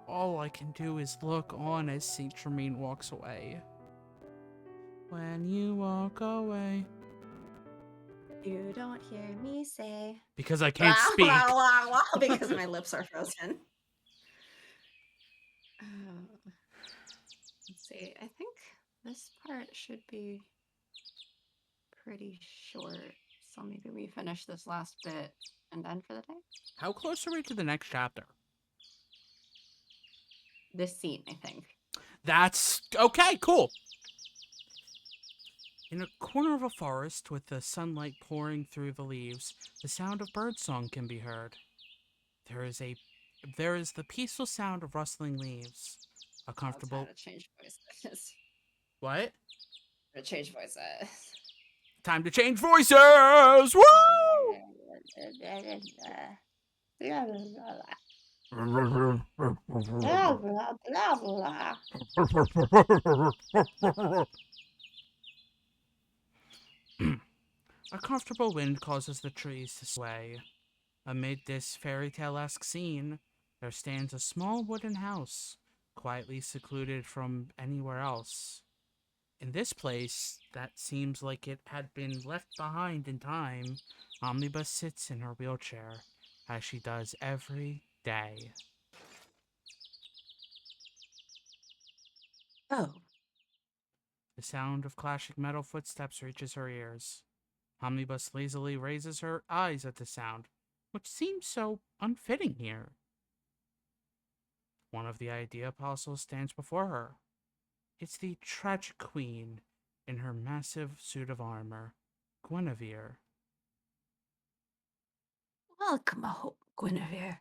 All I can do is look on as Saint-Germain walks away. When you walk away. You don't hear me say. Because I can't speak. Because my lips are frozen. Let's see. I think this part should be pretty short. So maybe we finish this last bit and end for the day. How close are we to the next chapter? This scene, I think. That's okay, cool. In a corner of a forest with the sunlight pouring through the leaves, the sound of birdsong can be heard. There is the peaceful sound of rustling leaves. A comfortable... Time to change voices. What? To change voices. Time to change voices! Woo! A comfortable wind causes the trees to sway. Amid this fairy tale-esque scene, there stands a small wooden house, quietly secluded from anywhere else. In this place, that seems like it had been left behind in time, Omnibus sits in her wheelchair, as she does every day. Oh, The sound of clashing metal footsteps reaches her ears. Omnibus lazily raises her eyes at the sound, which seems so unfitting here. One of the idea apostles stands before her. It's the tragic queen in her massive suit of armor, Guinevere. welcome home, Guinevere.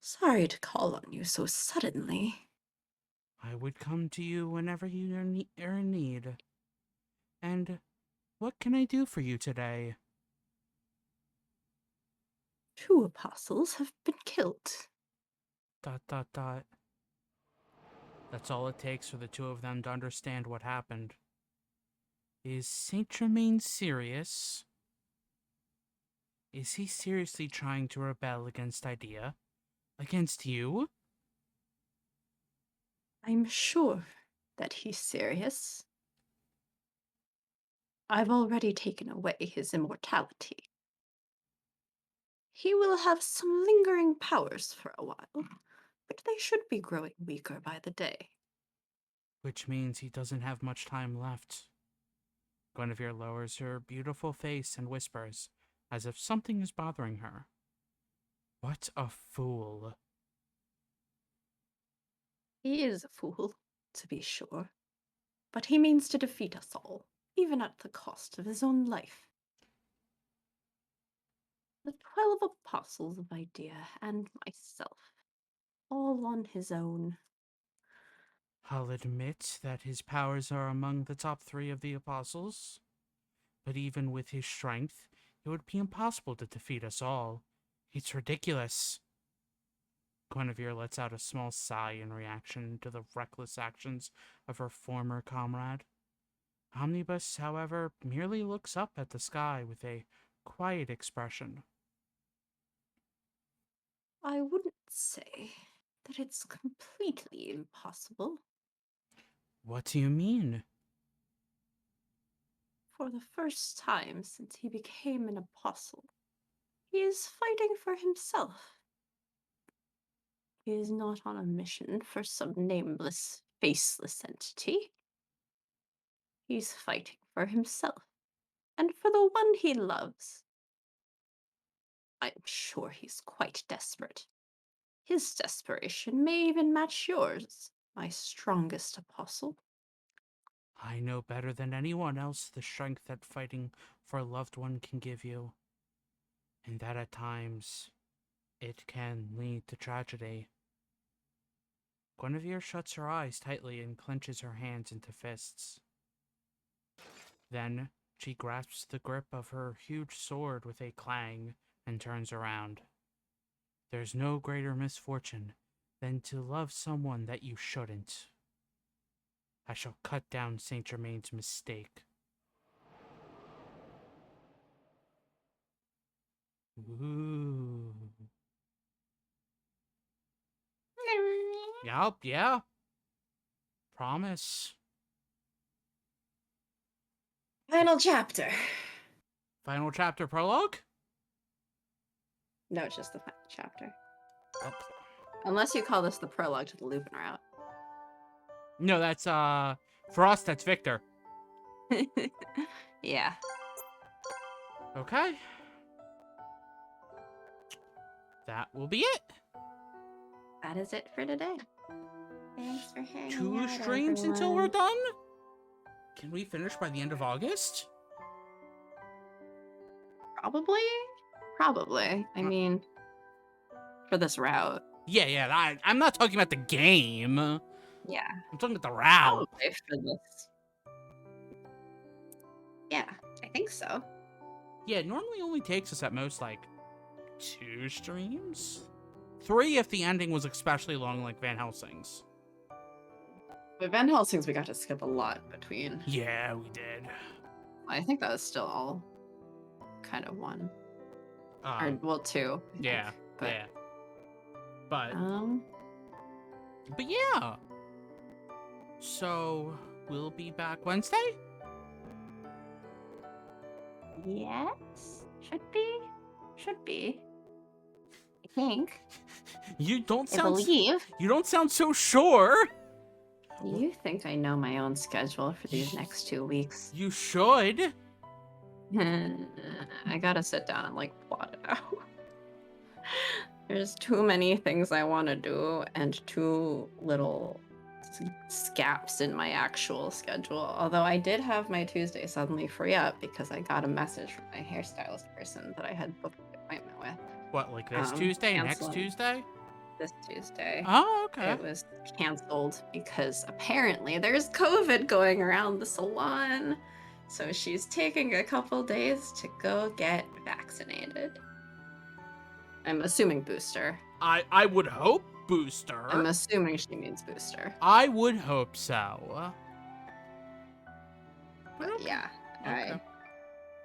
Sorry to call on you so suddenly. I would come to you whenever you are in need. And what can I do for you today? 2 apostles have been killed. ... That's all it takes for the two of them to understand what happened. Is Saint-Germain serious? Is he seriously trying to rebel against Idea? Against you? I'm sure that he's serious. I've already taken away his immortality. He will have some lingering powers for a while, but they should be growing weaker by the day. Which means he doesn't have much time left. Guinevere lowers her beautiful face and whispers, as if something is bothering her. What a fool. He is a fool, to be sure, but he means to defeat us all, even at the cost of his own life. The 12 apostles of Idea and myself, all on his own. I'll admit that his powers are among the top 3 of the apostles. But even with his strength, it would be impossible to defeat us all. It's ridiculous. Guinevere lets out a small sigh in reaction to the reckless actions of her former comrade. Omnibus, however, merely looks up at the sky with a quiet expression. I wouldn't say that it's completely impossible. What do you mean? For the first time since he became an apostle, he is fighting for himself. He is not on a mission for some nameless, faceless entity. He's fighting for himself, and for the one he loves. I'm sure he's quite desperate. His desperation may even match yours, my strongest apostle. I know better than anyone else the strength that fighting for a loved one can give you, and that at times it can lead to tragedy. Guinevere shuts her eyes tightly and clenches her hands into fists. Then she grasps the grip of her huge sword with a clang and turns around. There's no greater misfortune than to love someone that you shouldn't. I shall cut down Saint-Germain's mistake. Ooh. Yup, yeah. Promise. Final chapter. Final chapter prologue? No, it's just the final chapter. Oh. Unless you call this the prologue to the Lupin route. No, that's, for us, that's Victor. Yeah. Okay. That will be it. That is it for today. Thanks for hanging 2 out, streams until we're everyone. done? Can we finish by the end of August? Probably. I mean, for this route. Yeah, I'm not talking about the game. Yeah. I'm talking about the route. Probably for this. Yeah, I think so. Yeah, it normally only takes us at most, like, 2 streams? 3 if the ending was especially long, like Van Helsing's. But Van Helsing's we got to skip a lot between. Yeah, we did. I think that was still all kind of one. Or, well, 2. I think. Yeah, But, yeah. But yeah. So, we'll be back Wednesday? yes. Should be. I think. You don't I sound believe. You don't sound so sure. You think I know my own schedule for these next 2 weeks? You should. I gotta sit down and like plot it out. There's too many things I want to do and too little scaps in my actual schedule. Although I did have my Tuesday suddenly free up because I got a message from my hairstylist person that I had booked an appointment with. What, like this Tuesday? Next Canceling Tuesday? this Tuesday. Oh, okay. It was canceled because apparently there's COVID going around the salon. So she's taking a couple days to go get vaccinated. I'm assuming booster. I would hope booster. I'm assuming she means booster. I would hope so. But yeah, Okay. I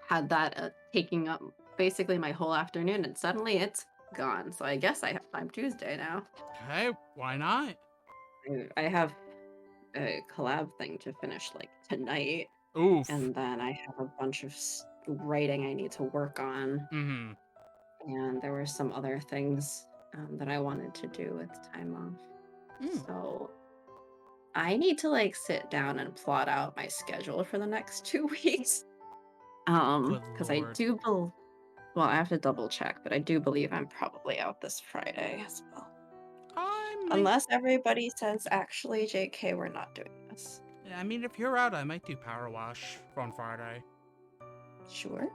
had that taking up basically my whole afternoon, and suddenly it's gone. So I guess I have time Tuesday now. Okay, why not? I have a collab thing to finish like tonight, Oof. and then I have a bunch of writing I need to work on, Mm-hmm. and there were some other things that I wanted to do with time off. So I need to like sit down and plot out my schedule for the next 2 weeks. Because I Lord. do well, I have to double check, but I do believe I'm probably out this Friday as well. Unless everybody says, actually, JK, we're not doing this. I mean, if you're out, I might do Power Wash on Friday. Sure.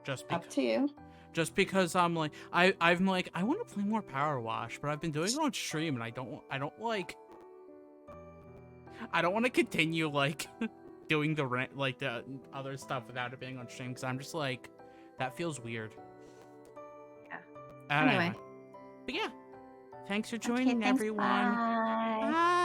Just Up to you. Just because I'm like, I'm like, I want to play more Power Wash, but I've been doing it on stream, and I don't want to continue like doing the other stuff without it being on stream, because I'm just like, that feels weird. Yeah. Anyway. But yeah, thanks for joining, Okay, thanks, everyone. bye. Bye.